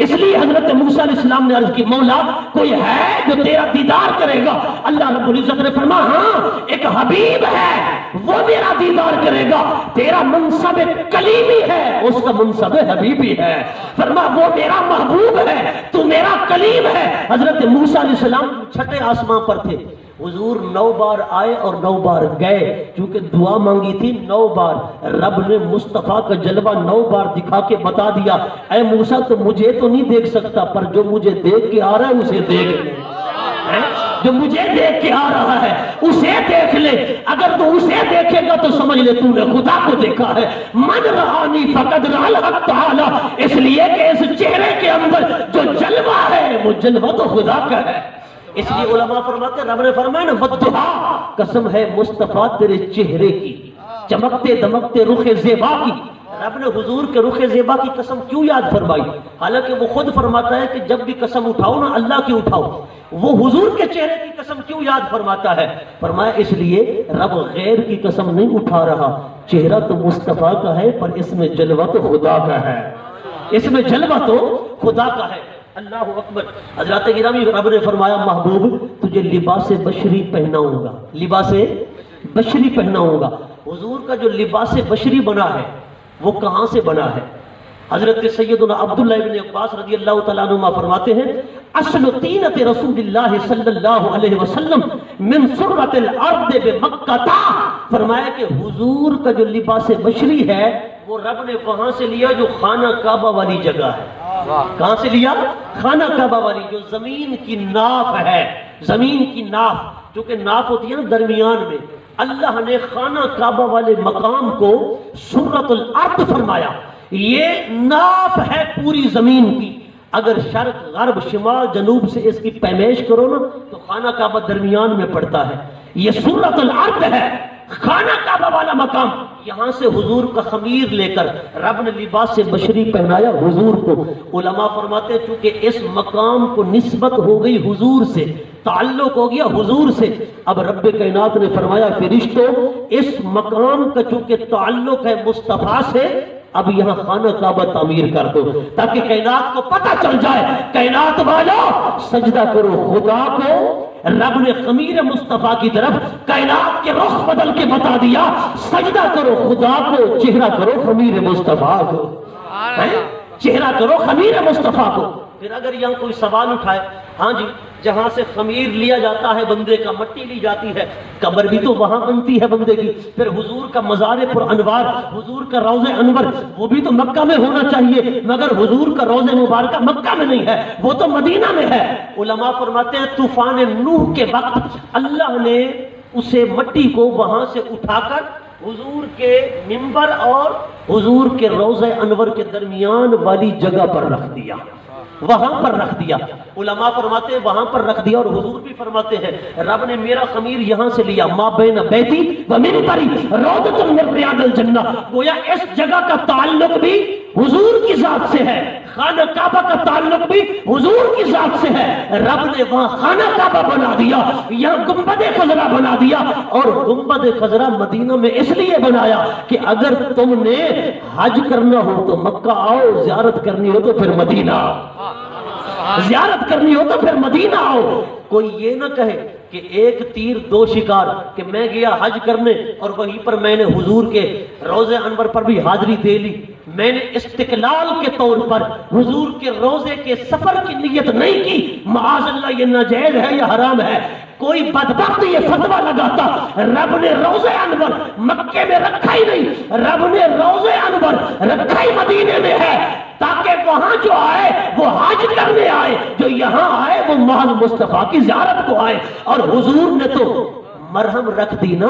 Speaker 1: اس لیے حضرت موسیٰ علیہ السلام نے عرض کی مولا کوئی ہے جو تیرا دیدار کرے گا؟ اللہ رب العزت نے فرمایا ہاں ایک حبیب ہے وہ میرا دیدار کرے گا. تیرا منصب کلیمی ہے، اس کا منصب حبیبی ہے. فرمایا وہ میرا محبوب ہے، تو میرا کلیم ہے. حضرت موسیٰ علیہ السلام چھٹے آسمان پر تھے. حضور 9 بار آئے اور 9 بار گئے. چونکہ دعا مانگی تھی 9 بار، رب نے مصطفیٰ کا جلوہ 9 بار دکھا کے بتا دیا اے موسیٰ تو مجھے تو نہیں دیکھ سکتا پر جو مجھے دیکھ کے آ رہا ہے اسے دیکھ لے. جو مجھے دیکھ کے آ رہا ہے اسے دیکھ لے. اگر تو اسے دیکھے گا تو سمجھ لے تو نے خدا کو دیکھا ہے. من رآنی فقد رأى الحق تعالی. اس لیے کہ اس چہرے کے اندر جو جلوہ تو خدا کا ہے۔ اس لیے علماء فرماتے ہیں، رب نے فرمایا نا والضحا، قسم ہے مصطفیٰ تیرے چہرے کی، چمکتے دمکتے رخ زیبا کی۔ رب نے حضور کے رخ زیبا کی قسم کیوں یاد فرمائی؟ حالانکہ وہ خود فرماتا ہے کہ جب بھی قسم اٹھاؤ نا اللہ کی اٹھاؤ، وہ حضور کے چہرے کی قسم کیوں یاد فرماتا ہے؟ فرمایا اس لیے رب غیر کی قسم نہیں اٹھا رہا، چہرہ تو مصطفیٰ کا ہے پر اس میں جلوہ تو خدا کا ہے، اس میں جلوہ تو خدا کا ہے۔ اللہ اکبر۔ حضرات گرامی، رب نے فرمایا محبوب تجھے لباس بشری پہناؤں گا، لباس بشری پہناؤں گا۔ حضور کا جو لباس بشری بنا ہے وہ کہاں سے بنا ہے؟ حضرت سیدنا عبداللہ ابن عباس رضی اللہ تعالیٰ عنہ فرماتے ہیں اصل طینت رسول اللہ صلی اللہ علیہ وسلم من سرۃ الارض بمکہ، فرمایا کہ حضور کا جو لباس بشری ہے وہ رب نے وہاں سے لیا جو خانہ کعبہ والی جگہ ہے۔ کہاں سے لیا؟ خانہ کعبہ والی، جو زمین کی ناف ہے، زمین کی ناف، جو کہ ناف ہوتی ہے نا درمیان میں، اللہ نے خانہ کعبہ والے مقام کو سرۃ الارض فرمایا۔ یہ ناف ہے پوری زمین کی، اگر شرق غرب شمال جنوب سے اس کی پیمائش کرو نا تو خانہ کعبہ درمیان میں پڑتا ہے۔ یہ سرۃ الارض ہے، خانہ کعبہ والا مقام۔ یہاں سے حضور کا خمیر لے کر رب نے لباس بشری پہنایا حضور کو۔ علماء فرماتے ہیں چونکہ اس مقام کو نسبت ہو گئی حضور سے، تعلق ہو گیا حضور سے، اب رب کائنات نے فرمایا فرشتوں اس مقام کا چونکہ تعلق ہے مصطفیٰ سے، اب یہاں خانہ کعبہ تعمیر کر دو تاکہ کائنات کو پتہ چل جائے، کائنات والو سجدہ کرو خدا کو۔ رب نے خمیر مصطفیٰ کی طرف کائنات کے رخ بدل کے بتا دیا، سجدہ کرو خدا کو، چہرہ کرو خمیر مصطفیٰ کو، چہرہ کرو خمیر مصطفیٰ کو۔ پھر اگر یہاں کوئی سوال اٹھائے، ہاں جی جہاں سے خمیر لیا جاتا ہے بندے کا، مٹی لی جاتی ہے، قبر بھی تو وہاں بنتی ہے بندے کی، پھر حضور کا مزار پر انوار، حضور کا روضہ انور وہ بھی تو مکہ میں ہونا چاہیے، مگر حضور کا روضہ مبارکہ مکہ میں نہیں ہے، وہ تو مدینہ میں ہے۔ علماء فرماتے ہیں طوفان نوح کے وقت اللہ نے اسے مٹی کو وہاں سے اٹھا کر حضور کے منبر اور حضور کے روضہ انور کے درمیان والی جگہ پر رکھ دیا، وہاں پر رکھ دیا۔ علماء فرماتے ہیں وہاں پر رکھ دیا، اور حضور بھی فرماتے ہیں رب نے میرا خمیر یہاں سے لیا، ما بین بیتی و منبری روضۃ من ریاض الجنہ، گویا اس جگہ کا تعلق بھی حضور کی ذات سے ہے، خانہ کعبہ کا تعلق بھی حضور کی ذات سے ہے۔ رب نے وہاں خانہ کعبہ بنا دیا، یہاں گنبد خضرا بنا دیا، اور گنبد خضرا مدینہ میں اس لیے بنایا کہ اگر تم نے حج کرنا ہو تو مکہ آؤ، زیارت کرنی ہو تو پھر مدینہ آؤ، زیارت کرنی ہو تو پھر مدینہ آؤ۔ کوئی یہ نہ کہے کہ ایک تیر دو شکار، کہ میں گیا حج کرنے اور وہیں پر میں نے حضور کے روضہ انور پر بھی حاضری دے لی، میں نے استقلال کے طور پر حضور کے روضے کے سفر کی نیت نہیں کی، معاذ اللہ یہ ناجائز ہے یا حرام ہے۔ کوئی بدبخت یہ فتویٰ لگاتا رب نے روضہ انور مکے میں رکھا ہی نہیں، رب نے روضہ انور رکھا ہی مدینے میں ہے، تاکہ وہاں جو آئے وہ حج کرنے آئے، جو یہاں آئے وہ محض مصطفیٰ کی زیارت کو آئے۔ اور حضور نے تو مرہم رکھ دی نا،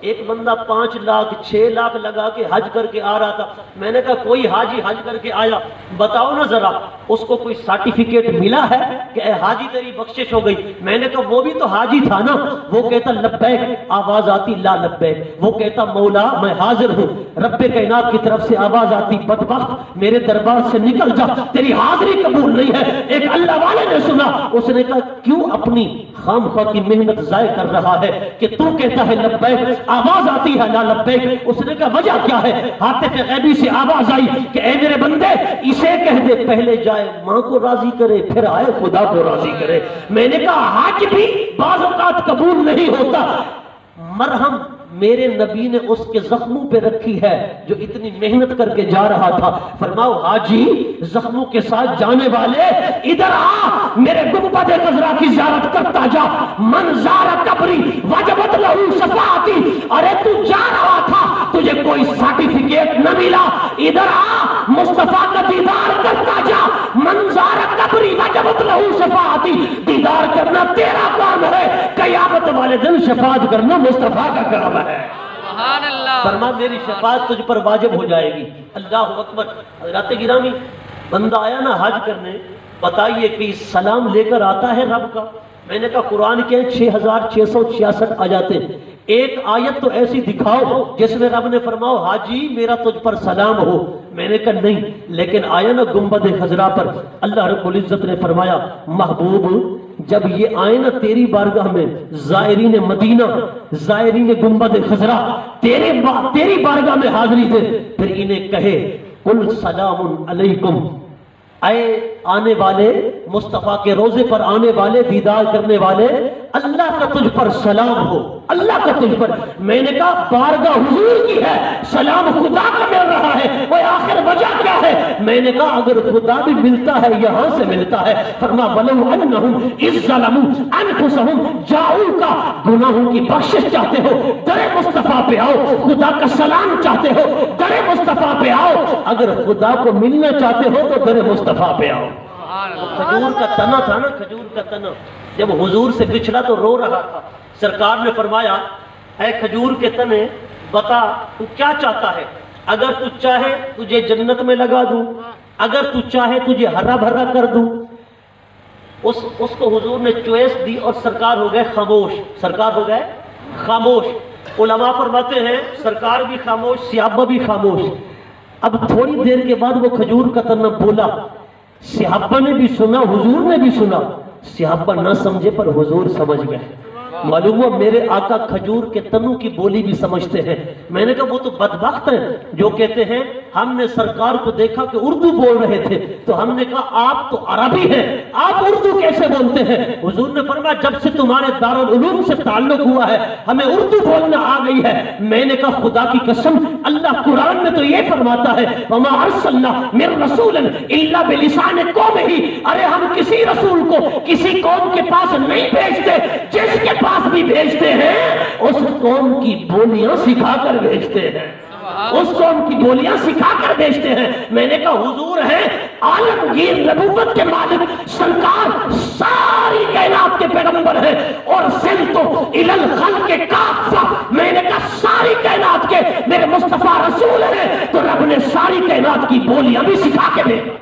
Speaker 1: ایک بندہ 5 لاکھ 6 لاکھ لگا کے حج کر کے آ رہا تھا، میں نے کہا کوئی حاجی حج کر کے آیا بتاؤ نا ذرا اس کو کوئی سرٹیفکیٹ ملا ہے کہ اے حاجی تیری بخشش ہو گئی؟ میں نے کہا وہ بھی تو حاجی تھا نا، وہ کہتا لبیک، آواز آتی لا لبیک، وہ کہتا مولا میں حاضر ہوں، رب کائنات کی طرف سے آواز آتی بدبخت میرے دربار سے نکل جا، تیری حاضری قبول نہیں ہے۔ ایک اللہ والے نے سنا، اس نے کہا کیوں اپنی خام خواہ کی محنت ضائع کر رہا ہے کہ تو کہتا ہے لبیک، آواز آتی ہے لا لبیک؟ اس نے کہا وجہ کیا ہے؟ حاتف غیبی سے آواز آئی کہ اے میرے بندے اسے کہہ دے پہلے جائے ماں کو راضی کرے پھر آئے خدا کو راضی کرے۔ میں نے کہا حج بھی بعض اوقات قبول نہیں ہوتا، مرہم میرے نبی نے اس کے زخموں پہ رکھی ہے جو اتنی محنت کر کے جا رہا تھا۔ فرماؤ حاجی زخموں کے ساتھ جانے والے ادھر آ، میرے گنبد خضرا کی زیارت کرتا جا، من زار قبری وجبت لہو شفاعتی۔ ارے تو جا رہا تھا تجھے کوئی سرٹیفکیٹ نہ ملا، ادھر آ مصطفیٰ کا دیدار کرتا جا، من زار قبری وجبت لہو شفاعتی۔ دیدار کرنا تیرا کام ہے، قیامت والے دن شفاعت کرنا مصطفیٰ کا کام ہے۔
Speaker 2: سبحان اللہ،
Speaker 1: فرما میری شفاعت تجھ پر واجب ہو جائے گی۔ اللہ اکبر۔ حضرات گرامی بندہ آیا نا حج کرنے، بتائیے کہ سلام لے کر آتا ہے رب کا؟ میں نے کہا قرآن کے 6666 آیاتیں، ایک آیت تو ایسی دکھاؤ جس میں رب نے فرماؤ حاجی میرا تجھ پر سلام ہو۔ میں نے کہا نہیں، لیکن آیا نا گنبد خضرا پر، اللہ رب العزت نے فرمایا محبوب جب یہ آئے نا تیری بارگاہ میں، زائرین مدینہ، زائرین گنبد خضرا تیری بارگاہ میں حاضری دے، پھر انہیں کہے قل سلام علیکم، اے آنے والے مصطفیٰ کے روزے پر آنے والے، دیدار کرنے والے، اللہ کا تجھ پر سلام ہو، اللہ کا تجھ پر۔ میں نے کہا بارگاہ حضور کی ہے، سلام خدا کا مل رہا ہے، وہ آخر وجہ کیا ہے؟ میں نے کہا اگر خدا بھی ملتا ہے یہاں سے ملتا ہے، فرما وَلَوْ أَنَّهُمْ إِذْ ظَلَمُوا أَنفُسَهُمْ جَاءُوكَ، گناہوں کی بخشش چاہتے ہو در مصطفیٰ پہ آؤ، خدا کا سلام چاہتے ہو در مصطفیٰ پہ آؤ، اگر خدا کو ملنا چاہتے ہو تو در مصطفیٰ پہ آؤ۔ کھجور کا تنا تھا نا، کھجور کا تنا جب حضور سے بچھڑا تو رو رہا تھا، سرکار نے فرمایا اے کھجور کے تنے بتا تو کیا چاہتا ہے؟ اگر تو چاہے تجھے جنت میں لگا دوں، اگر تو چاہے تجھے ہرا بھرا کر دوں۔ اس کو حضور نے چوائس دی اور سرکار ہو گئے خاموش، سرکار ہو گئے خاموش۔ علماء فرماتے ہیں سرکار بھی خاموش، صحابہ بھی خاموش۔ اب تھوڑی دیر کے بعد وہ کھجور کا تنا بولا، صحابہ نے بھی سنا، حضور نے بھی سنا، صحابہ نہ سمجھے پر حضور سمجھ گئے۔ معلوم ہوا میرے آقا کھجور کے تنوں کی بولی بھی سمجھتے ہیں۔ میں نے کہا وہ تو بدبخت ہیں جو کہتے ہیں ہم نے سرکار کو دیکھا کہ اردو بول رہے تھے تو ہم نے کہا آپ تو عربی ہیں، آپ اردو کیسے بولتے ہیں؟ حضور نے فرمایا جب سے تمہارے دارالعلوم سے تعلق ہوا ہے ہمیں اردو بولنا آ گئی ہے۔ میں نے کہا خدا کی قسم اللہ قرآن میں تو یہ فرماتا ہے وَمَا أَرْسَلْنَا مِن رَسُولٍ إِلَّا بِلِسَانِ قَوْمِهِ، ارے ہم کسی رسول کو کسی قوم کے پاس نہیں بھیجتے، جس کے پاس بھی بھیجتے ہیں اس قوم کی بولیاں سکھا کر بھیجتے ہیں، اس قوم کی بولیاں سکھا کر بھیجتے ہیں۔ میں نے کہا حضور ہیں عالمگیر نبوت کے مالک، سرکار ساری کائنات کے پیغمبر ہیں اور سلطو الی الخلق کافہ، میں نے کہا ساری کائنات کے میرے مصطفیٰ رسول ہیں تو رب نے ساری کائنات کی بولیاں بھی سکھا کے بھیجا،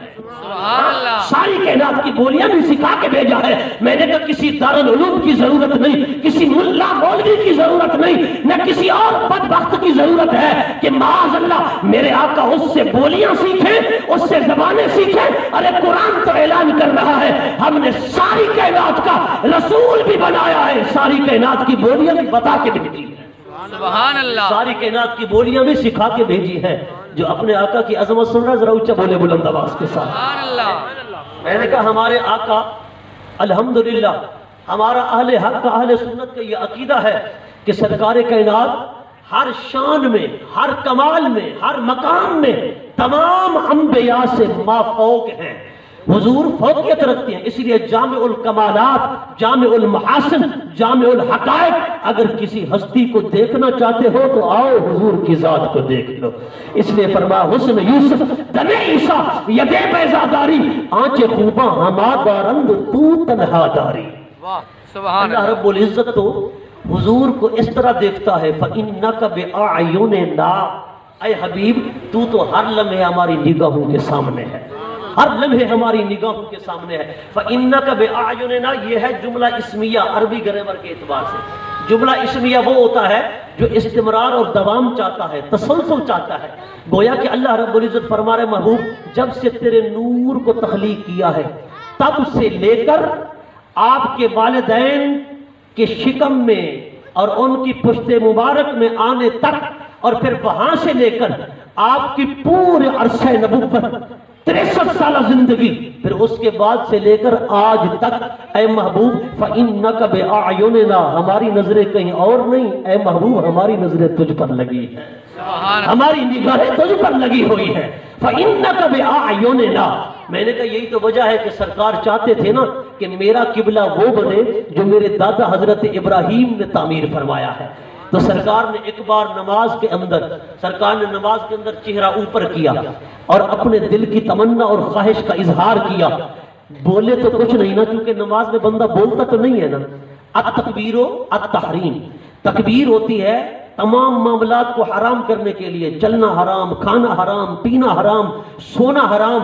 Speaker 1: ساری کائنات کی بولیاں بھی سکھا کے بھیجا ہے۔ میں نے کہا کسی دارالعلوم کی ضرورت نہیں، کسی ملا مولوی کی ضرورت نہیں، نہ کسی اور بدبخت کی ضرورت ہے کہ معاذ اللہ میرے آقا اس سے بولیاں سیکھیں، اس سے زبانیں سیکھیں۔ ارے قرآن تو اعلان کر رہا ہے ہم نے ساری کائنات کا رسول بھی بنایا ہے، ساری کائنات کی بولیاں بھی بتا کے بھیجی ہے،
Speaker 2: سبحان اللہ،
Speaker 1: ساری کائنات کی بولیاں بھی سکھا کے بھیجی ہے۔ جو اپنے آقا کی عظمت سن رہا ذرا اونچا بولے بلند آواز کے ساتھ
Speaker 2: سبحان اللہ۔
Speaker 1: میں نے کہا ہمارے آقا الحمدللہ، ہمارا اہل حق کا اہل سنت کا یہ عقیدہ ہے کہ سرکار کائنات ہر شان میں، ہر کمال میں، ہر مقام میں تمام انبیاء سے مافوق ہیں، حضور فوقیت رکھتے ہیں۔ اس لیے جامع الکمالات، جامع المحاسن، جامع الحقائق، اگر کسی ہستی کو دیکھنا چاہتے ہو تو آؤ حضور کی ذات کو دیکھ لو۔ اس لیے فرمایا حسن یوسف دم عیسیٰ یدے بیضاداری، آنچ خوباں ہما دارند تو تنہا داری۔
Speaker 2: واہ سبحان
Speaker 1: اللہ
Speaker 2: اللہ،
Speaker 1: رب العزت تو حضور کو اس طرح دیکھتا ہے فَإِنَّكَ بِأَعْيُنِنَا، اے حبیب تو ہر لمحے ہماری نگاہوں کے سامنے ہے، ہر لمحے ہماری نگاہوں کے سامنے ہے۔ فَإِنَّكَ بِأَعْيُنِنَا یہ ہے جملہ اسمیہ عربی گرامر کے اعتبار سے۔ جملہ اسمیہ وہ ہوتا ہے جو استمرار اور دوام چاہتا ہے، تسلسل چاہتا ہے۔ گویا کہ اللہ رب العزت فرما رہے محبوب جب سے تیرے نور کو تخلیق کیا ہے تب سے لے کر آپ کے والدین کے شکم میں اور ان کی پشت مبارک میں آنے تک، اور پھر وہاں سے لے کر آپ کی پورے عرصہ نبوت 63 سالہ زندگی، پھر اس کے بعد سے لے کر آج تک، اے محبوب فَإِنَّكَ بِأَعْيُنِنَا، ہماری نظریں کہیں اور نہیں، اے محبوب ہماری نظریں تجھ پر لگی ہیں، ہماری نگاہیں تجھ پر لگی ہوئی ہیں۔ فَإِنَّكَ بِأَعْيُنِنَا، میں نے کہا یہی تو وجہ ہے کہ سرکار چاہتے تھے نا کہ میرا قبلہ وہ بنے جو میرے دادا حضرت ابراہیم نے تعمیر فرمایا ہے۔ تو سرکار نے ایک بار نماز کے اندر، سرکار نے نماز کے اندر چہرہ اوپر کیا اور اپنے دل کی تمنا اور خواہش کا اظہار کیا۔ بولے تو کچھ نہیں نا، کیونکہ نماز میں بندہ بولتا تو نہیں ہے نا۔ التکبیر و التحریم، تکبیر ہوتی ہے تمام معاملات کو حرام کرنے کے لیے، چلنا حرام، کھانا حرام، پینا حرام، سونا حرام،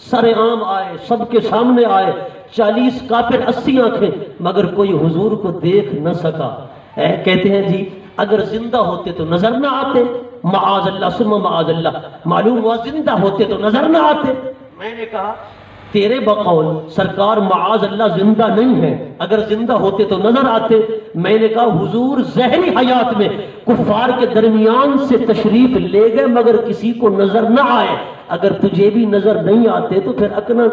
Speaker 1: سر عام آئے، سب کے سامنے آئے، 40 کافر 80 آنکھیں، مگر کوئی حضور کو دیکھ نہ سکا۔ کہتے ہیں جی اگر زندہ ہوتے تو نظر نہ آتے، معاذ اللہ ثم معاذ اللہ، معلوم ہوا زندہ ہوتے تو نظر نہ آتے۔ میں نے کہا تیرے بقول سرکار معاذ اللہ زندہ نہیں ہے، اگر زندہ ہوتے تو نظر آتے۔ میں نے کہا حضور ذہنی حیات میں کفار کے درمیان سے تشریف لے گئے مگر کسی کو نظر نہ آئے، اگر تجھے بھی نظر نہیں آتے تو پھر اپنا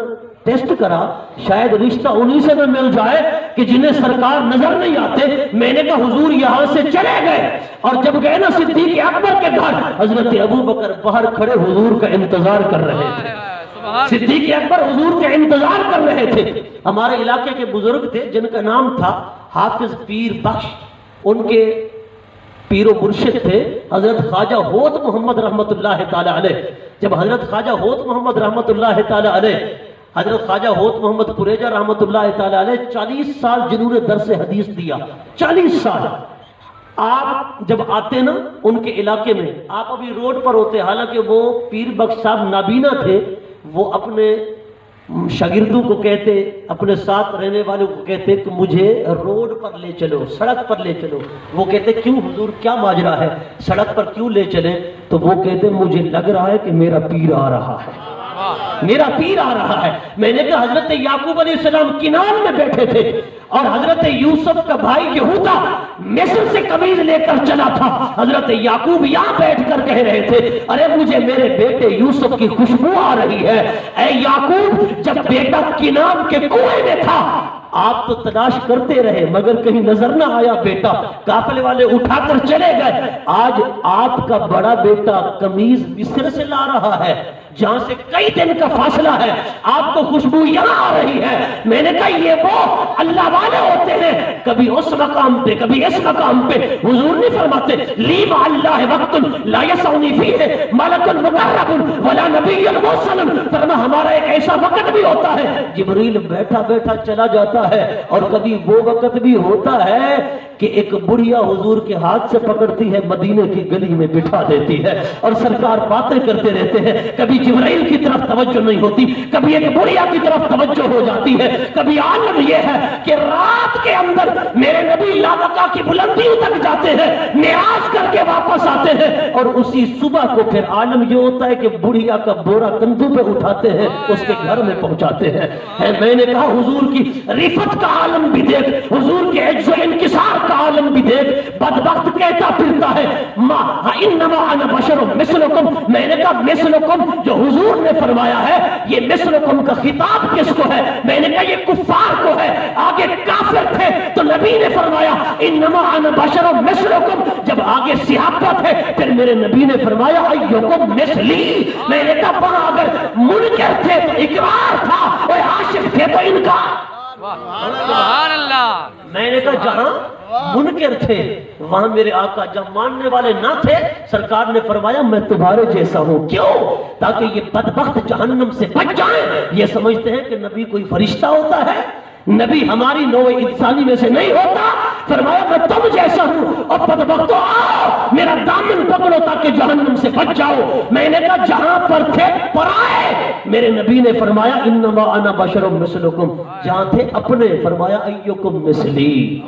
Speaker 1: ٹیسٹ کرا، شاید رشتہ انہی سے نہ مل جائے کہ جنہیں سرکار نظر نہیں آتے۔ میں نے کہا حضور یہاں سے چلے گئے، اور جب گئے نا صدیق اکبر کے گھر، حضرت ابو بکر باہر کھڑے حضور کا انتظار کر رہے تھے۔ صدیق اکبر حضور کے انتظار کر رہے تھے۔ ہمارے علاقے کے بزرگ تھے جن کا نام تھا حافظ پیر بخش، ان کے پیر و مرشد تھے حضرت خواجہ ہوت محمد رحمت اللہ تعالی علیہ۔ جب حضرت خواجہ ہوت محمد رحمت اللہ تعالی علیہ، حضرت خواجہ ہوت محمد قریجہ رحمت اللہ تعالی علیہ 40 سال جنہوں نے درس حدیث دیا، 40 سال۔ آپ جب آتے نا ان کے علاقے میں، آپ ابھی روڈ پر ہوتے، حالانکہ وہ پیر بخش صاحب نابینا تھے، وہ اپنے شاگردوں کو کہتے، اپنے ساتھ رہنے والوں کو کہتے کہ مجھے روڈ پر لے چلو، سڑک پر لے چلو۔ وہ کہتے کیوں حضور کیا ماجرا ہے، سڑک پر کیوں لے چلیں؟ تو وہ کہتے مجھے لگ رہا ہے کہ میرا پیر آ رہا ہے، میرا پیر آ رہا ہے۔ میں نے کہا حضرت یعقوب علیہ السلام کنان میں بیٹھے تھے اور حضرت یوسف کا بھائی یہودا مصر سے قمیض لے کر چلا تھا، حضرت یعقوب یہاں بیٹھ کر کہہ رہے تھے ارے مجھے میرے بیٹے یوسف کی خوشبو آ رہی ہے۔ اے یعقوب جب بیٹا کنان کے کنویں میں تھا آپ تو تلاش کرتے رہے مگر کہیں نظر نہ آیا بیٹا، قافلے والے اٹھا کر چلے گئے، آج آپ کا بڑا بیٹا قمیض مصر سے لا رہا ہے جہاں سے کئی دن کا فاصلہ ہے، آپ کو خوشبو یہاں آ رہی ہے۔ میں نے کہا یہ وہ اللہ والے ہوتے ہیں، کبھی اس مقام پہ کبھی اس مقام پہ۔ حضور نہیں فرماتے لی مع اللہ وقت لا یسعنی فیہ ملک مقرب ولا نبی مرسل، فرما ہمارا ایک ایسا وقت بھی ہوتا ہے جبریل بیٹھا بیٹھا چلا جاتا ہے، اور کبھی وہ وقت بھی ہوتا ہے کہ ایک بڑھیا حضور کے ہاتھ سے پکڑتی ہے، مدینے کی گلی میں بٹھا دیتی ہے اور سرکار باتیں کرتے رہتے ہیں۔ کبھی جبرائیل کی طرف توجہ نہیں ہوتی، کبھی ایک بڑھیا کی طرف توجہ ہو جاتی ہے۔ کبھی عالم یہ ہے کہ رات کے اندر میرے نبی لابقا کی بلندیوں تک جاتے ہیں، معراج کر کے واپس آتے ہیں، اور اسی صبح کو پھر عالم یہ ہوتا ہے کہ بڑھیا کا بورا کندھوں پہ اٹھاتے ہیں، اس کے گھر میں پہنچاتے ہیں۔ میں نے کہا حضور کی رفت کا عالم بھی دیکھ، حضور کے عجز و انکسار کا عالم بھی دیکھ۔ بدبخت کہتا پھرتا ہے انما انا بشر مثلکم، میں نے کہا مثلکم جو حضور نے فرمایا ہے یہ مثلکم کا خطاب کس کو ہے؟ میں نے کہا یہ کفار کو ہے، آگے کافر تھے تو نبی نے فرمایا انما انا بشر مثلکم، جب آگے صحابہ تھے پھر میرے نبی نے فرمایا ایکم مثلی۔ میں نے کہا وہاں اگر منکر تھے تو اقرار تھا اور عاشق تھے تو انکار۔
Speaker 2: سبحان اللہ۔
Speaker 1: میں نے کہا جہاں منکر تھے وہاں میرے آقا، جب ماننے والے نہ تھے سرکار نے فرمایا میں تمہارے جیسا ہوں۔ کیوں؟ تاکہ یہ بدبخت جہنم سے بچ جائیں۔ یہ سمجھتے ہیں کہ نبی کوئی فرشتہ ہوتا ہے، نبی ہماری نوع انسانی میں سے نہیں ہوتا۔ فرمایا میں تم جیسا ہوں، اور بدبختو آؤ میرا دامن پکڑو تاکہ جہنم سے بچ جاؤ۔ میں نے کہا جہاں پر تھے پرائے، میرے نبی نے فرمایا انما انا بشر مثلکم، جہاں تھے اپنے فرمایا ایکم مثلی۔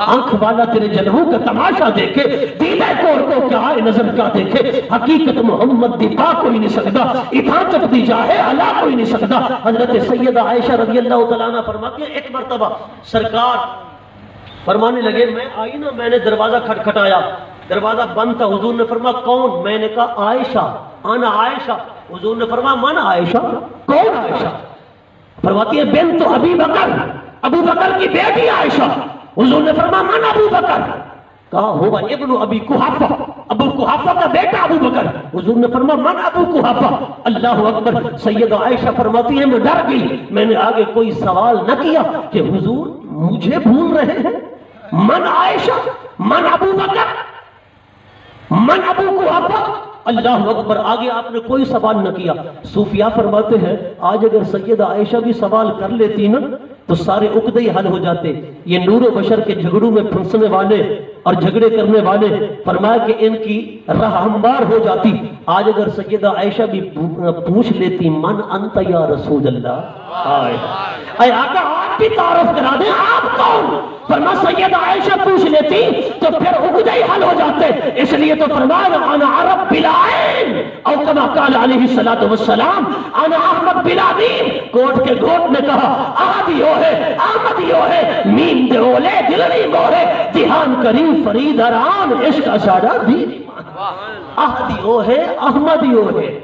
Speaker 1: آنکھ والا تیرے جلووں کا تماشا دیکھے، دیدہ کور کو کیا ہے نظر کیا دیکھے، حقیقت محمد دی پا کوئی نہیں سکتا، اتھا چک دی جاہے علا کوئی نہیں سکتا۔ حضرت سیدہ عائشہ رضی اللہ تعالیٰ عنہ فرماتی ہیں ایک مرتبہ سرکار فرمانے لگے میں آئی نا، میں نے دروازہ کھٹکھٹایا، دروازہ بند تھا، حضور نے فرمایا کون؟ میں نے کہا عائشہ، انا عائشہ۔ حضور نے فرمایا من عائشہ؟ کون عائشہ؟ فرماتی ہے بنت ابی بکر، ابو بکر کی بیٹی عائشہ۔ حضور نے فرمایا من ابو بکر؟ کہا ہوا ابن ابی قحافہ، ابو قحافہ کا بیٹا ابو بکر۔ حضور نے فرمایا من ابو قحافہ؟ اللہ اکبر۔ سیدہ عائشہ فرماتی ہے میں ڈر گئی، میں نے آگے کوئی سوال نہ کیا کہ حضور مجھے بھول رہے ہیں، من عائشہ، من ابو بکر، من ابو قحافہ؟ اللہ اکبر۔ آگے آپ نے کوئی سوال نہ کیا۔ صوفیاء فرماتے ہیں آج اگر سیدہ عائشہ بھی سوال کر لیتی نا تو سارے عقدے ہی حل ہو جاتے. یہ نور و بشر کے جھگڑوں میں پھنسنے والے اور جھگڑے کرنے والے فرمایا کہ ان کی راہ ہموار ہو جاتی. آج اگر سیدہ عائشہ بھی پوچھ لیتی من انت یا رسول اللہ، اے آقا آپ بھی تعارف کرا دیں آپ کون. فرما سیدہ عائشہ پوچھ لیتی تو پھر عقدے ہی حل ہو جاتے. اس لیے تو فرمایا انا عرب بلا عین او کما قال علیہ الصلوۃ والسلام انا احمد بلا میم. کوٹ کے گھوٹ نے کہا احدیو ہے احمدیو ہے میم دے اولے دلری موہے دھیان کریم فرید اران عشق اشارہ دی احدیو ہے احمدیو ہے.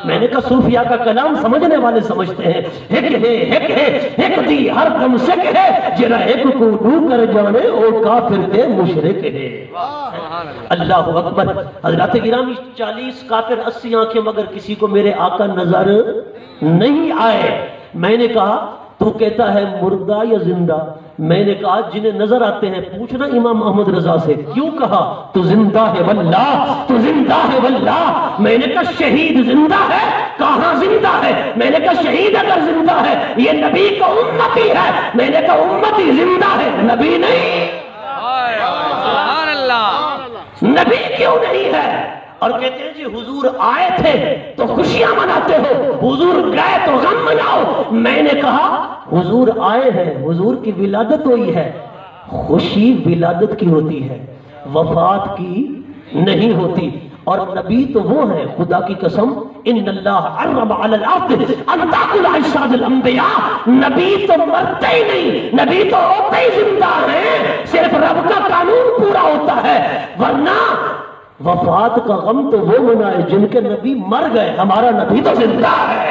Speaker 1: میں نے کہا صوفیاء کا کلام سمجھنے والے سمجھتے ہیں ہک دی ہر دم سک ہے جرا ایک کو ڈو کر جانے او کافر دے مشرک ہے. اللہ اکبر. حضرات گرامی 40 کافر 80 آنکھیں مگر کسی کو میرے آقا نظر نہیں آئے. میں نے کہا تو کہتا ہے مردہ یا زندہ؟ میں نے کہا جنہیں نظر آتے ہیں پوچھنا امام احمد رضا سے. کیوں کہا تو زندہ ہے واللہ تو زندہ ہے واللہ. میں نے کہا شہید زندہ ہے؟ کہاں زندہ ہے؟ میں نے کہا شہید اگر زندہ ہے یہ نبی کا امتی ہے. میں نے کہا امتی زندہ ہے نبی نہیں.
Speaker 2: سبحان اللہ.
Speaker 1: نبی کیوں نہیں ہے؟ اور کہتے ہیں جی حضور آئے تھے تو خوشیاں مناتے ہو، حضور گئے تو غم مناؤ. میں نے کہا حضور آئے ہیں، حضور کی ولادت ہوئی ہے، خوشی ولادت کی ہوتی ہے، وفات کی نہیں ہوتی. اور نبی تو وہ ہیں خدا کی قسم ان اللہ حرم علی الارض ان تاکل اجساد الانبیاء. نبی تو مرتے ہی نہیں، نبی تو ہوتے ہی زندہ ہیں. صرف رب کا قانون پورا ہوتا ہے، ورنہ وفات کا غم تو وہ منائے جن کے نبی مر گئے. ہمارا نبی تو زندہ ہے،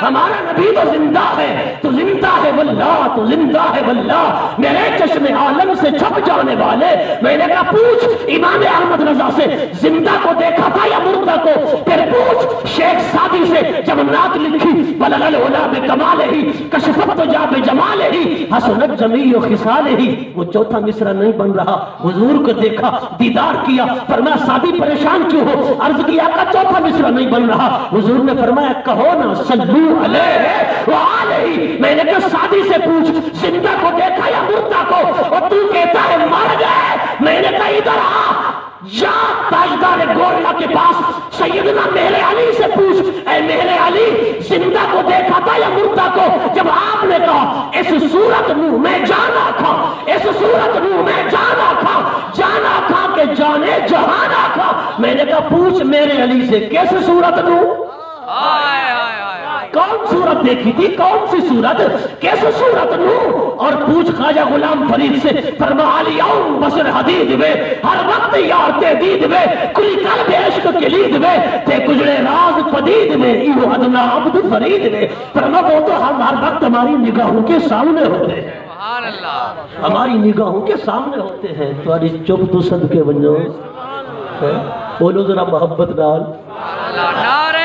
Speaker 1: ہمارا نبی تو زندہ ہے. تو زندہ ہے واللہ تو زندہ ہے واللہ. میرے چشم عالم سے چھپ جانے والے. میں نے کہا پوچھ امام احمد رضا سے زندہ کو دیکھا تھا یا مردہ کو؟ پھر پوچھ شیخ سعدی سے جب نعت لکھی بلغ العلا بکمالہ کشفت جا بجمالہ حسنت جمیع خصالہ. وہ چوتھا مصرع نہیں بن رہا. حضور کو دیکھا دیدار کیا. فرمایا سعدی پریشان کیوں ہو؟ عرض کیا کہ چوتھا مصرع نہیں بن رہا. حضور نے فرمایا کہو نا صلو علیہ وآلہ. میں نے کہا سعدی سے پوچھ زندہ کو دیکھا یا مردہ کو؟ اور تو کہتا ہے مر گئے. میں نے کہا ادھر آ جا تاجدار گوریا کے پاس سیدنا مہر علی سے پوچھ اے مہر علی زندہ کو دیکھا تھا یا مردہ کو؟ جب آپ نے کہا اس صورت نو میں جانا کھا، اس صورت نو میں جانا کھا، جانا کھا کہ جانے جہانا کھا. میں نے کہا پوچھ مہر علی سے کیس صورت نو؟ کون صورت دیکھی تھی؟ کون سی صورت؟ کیسے صورت نو؟ اور پوچھ خواجہ غلام فرید سے فرما علیاؤں بسر حدید میں ہر وقت یار تے دید میں کلی قلب عشق کلید میں تے کجڑے راز پدید میں ایو ادنا عبد فرید میں. فرما وہ تو ہم ہر وقت ہماری نگاہوں کے سامنے ہوتے ہیں، ہماری نگاہوں کے سامنے ہوتے ہیں. تمہاری چپ تو صدقے بن جاؤ. بولو ذرا محبت ڈال.
Speaker 2: نعرہ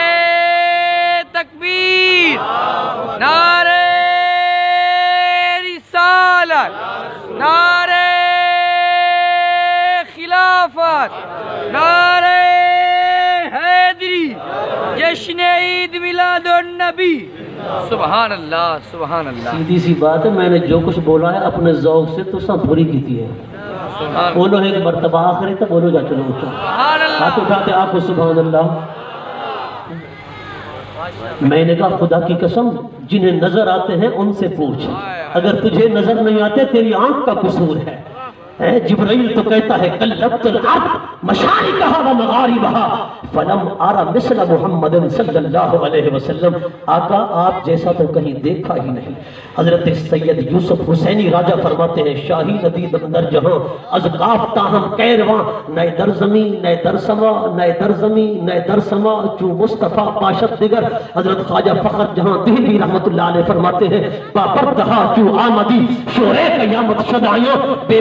Speaker 2: تکبیر، نعرہ رسالت، نعرہ خلافت، نعرہ حیدری، جشن عید میلاد النبی. سبحان اللہ سبحان اللہ.
Speaker 1: سیدھی سی بات ہے، میں نے جو کچھ بولا ہے اپنے ذوق سے تو سب پوری کی ہے. بولو ایک مرتبہ آخری تک بولو جا چلو اٹھو ہاتھ اٹھاتے آپ کو سبحان اللہ. میں نے کہا خدا کی قسم جنہیں نظر آتے ہیں ان سے پوچھ، اگر تجھے نظر نہیں آتے تیری آنکھ کا قصور ہے. جبرائیل تو کہتا ہے قلبت الارض مشارقها ومغاربها فلم ارى مثل محمد صلی اللہ علیہ وسلم. آقا آپ جیسا تو کہیں دیکھا ہی نہیں. حضرت سید یوسف حسینی راجہ فرماتے ہیں شاہی ندید اندر جہاں از قاف تاہم کیرواں نئے در زمین نئے در سما نئے در زمین نئے در سما چو مصطفیٰ پاشد دیگر. حضرت خواجہ فخر جہاں دہلوی رحمت اللہ علیہ فرماتے ہیں با پردہا چو آمدی شورے قیامت شدائیوں بے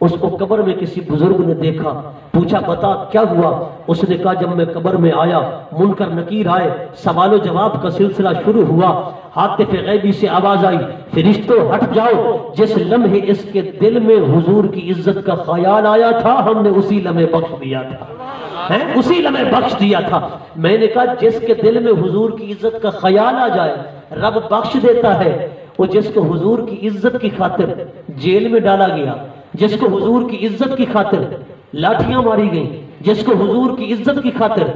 Speaker 1: اس کو قبر میں کسی بزرگ نے دیکھا، پوچھا بتا کیا ہوا؟ اس نے کہا جب میں قبر میں آیا منکر نکیر آئے، سوال و جواب کا سلسلہ شروع ہوا، ہاتف غیبی سے آواز آئی فرشتوں ہٹ جاؤ، جس لمحے اس کے دل میں حضور کی عزت کا خیال آیا تھا ہم نے اسی لمحے بخش دیا تھا، اسی لمحے بخش دیا تھا۔ میں نے کہا جس کے دل میں حضور کی عزت کا خیال آ جائے رب بخش دیتا ہے، وہ جس کو حضور کی عزت کی خاطر جیل میں ڈالا گیا، جس کو حضور کی عزت کی خاطر لاٹھیاں ماری گئیں، جس کو حضور کی عزت کی خاطر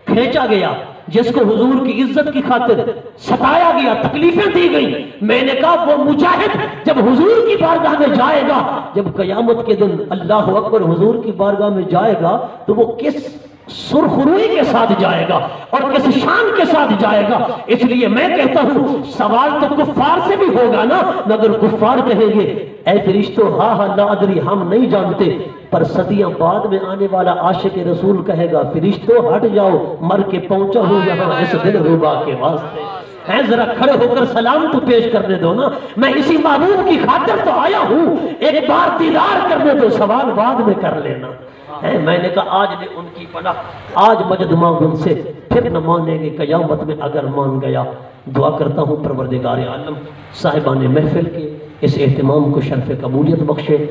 Speaker 1: کھینچا گیا، جس کو حضور کی عزت کی خاطر ستایا گیا، تکلیفیں دی گئیں، میں نے کہا وہ مجاہد جب حضور کی بارگاہ میں جائے گا، جب قیامت کے دن اللہ اکبر حضور کی بارگاہ میں جائے گا تو وہ کس سرخروئی کے ساتھ جائے گا اور کس شان کے ساتھ جائے گا۔ اس لیے میں کہتا ہوں سوال تو کفار سے بھی ہوگا نا، مگر کفار کہیں گے اے فرشتوں ہاں ہاں لا ادری ہم نہیں جانتے، پر صدیاں بعد میں آنے والا عاشق رسول کہے گا فرشتوں ہٹ جاؤ، مر کے پہنچا ہوں یہاں اس دل ربا کے واسطے۔ ہیں ذرا کھڑے ہو کر سلام تو پیش کرنے دو نا، میں اسی محبوب کی خاطر تو آیا ہوں، ایک بار دیدار کرنے دو، سوال بعد میں کر لینا۔ میں نے کہا آج نے ان کی پناہ، آج مجد مانگ ان سے، پھر نہ مانیں گے قیامت میں اگر مان گیا۔ دعا کرتا ہوں پروردگار عالم صاحبان محفل کے اس اہتمام کو شرف قبولیت بخشے۔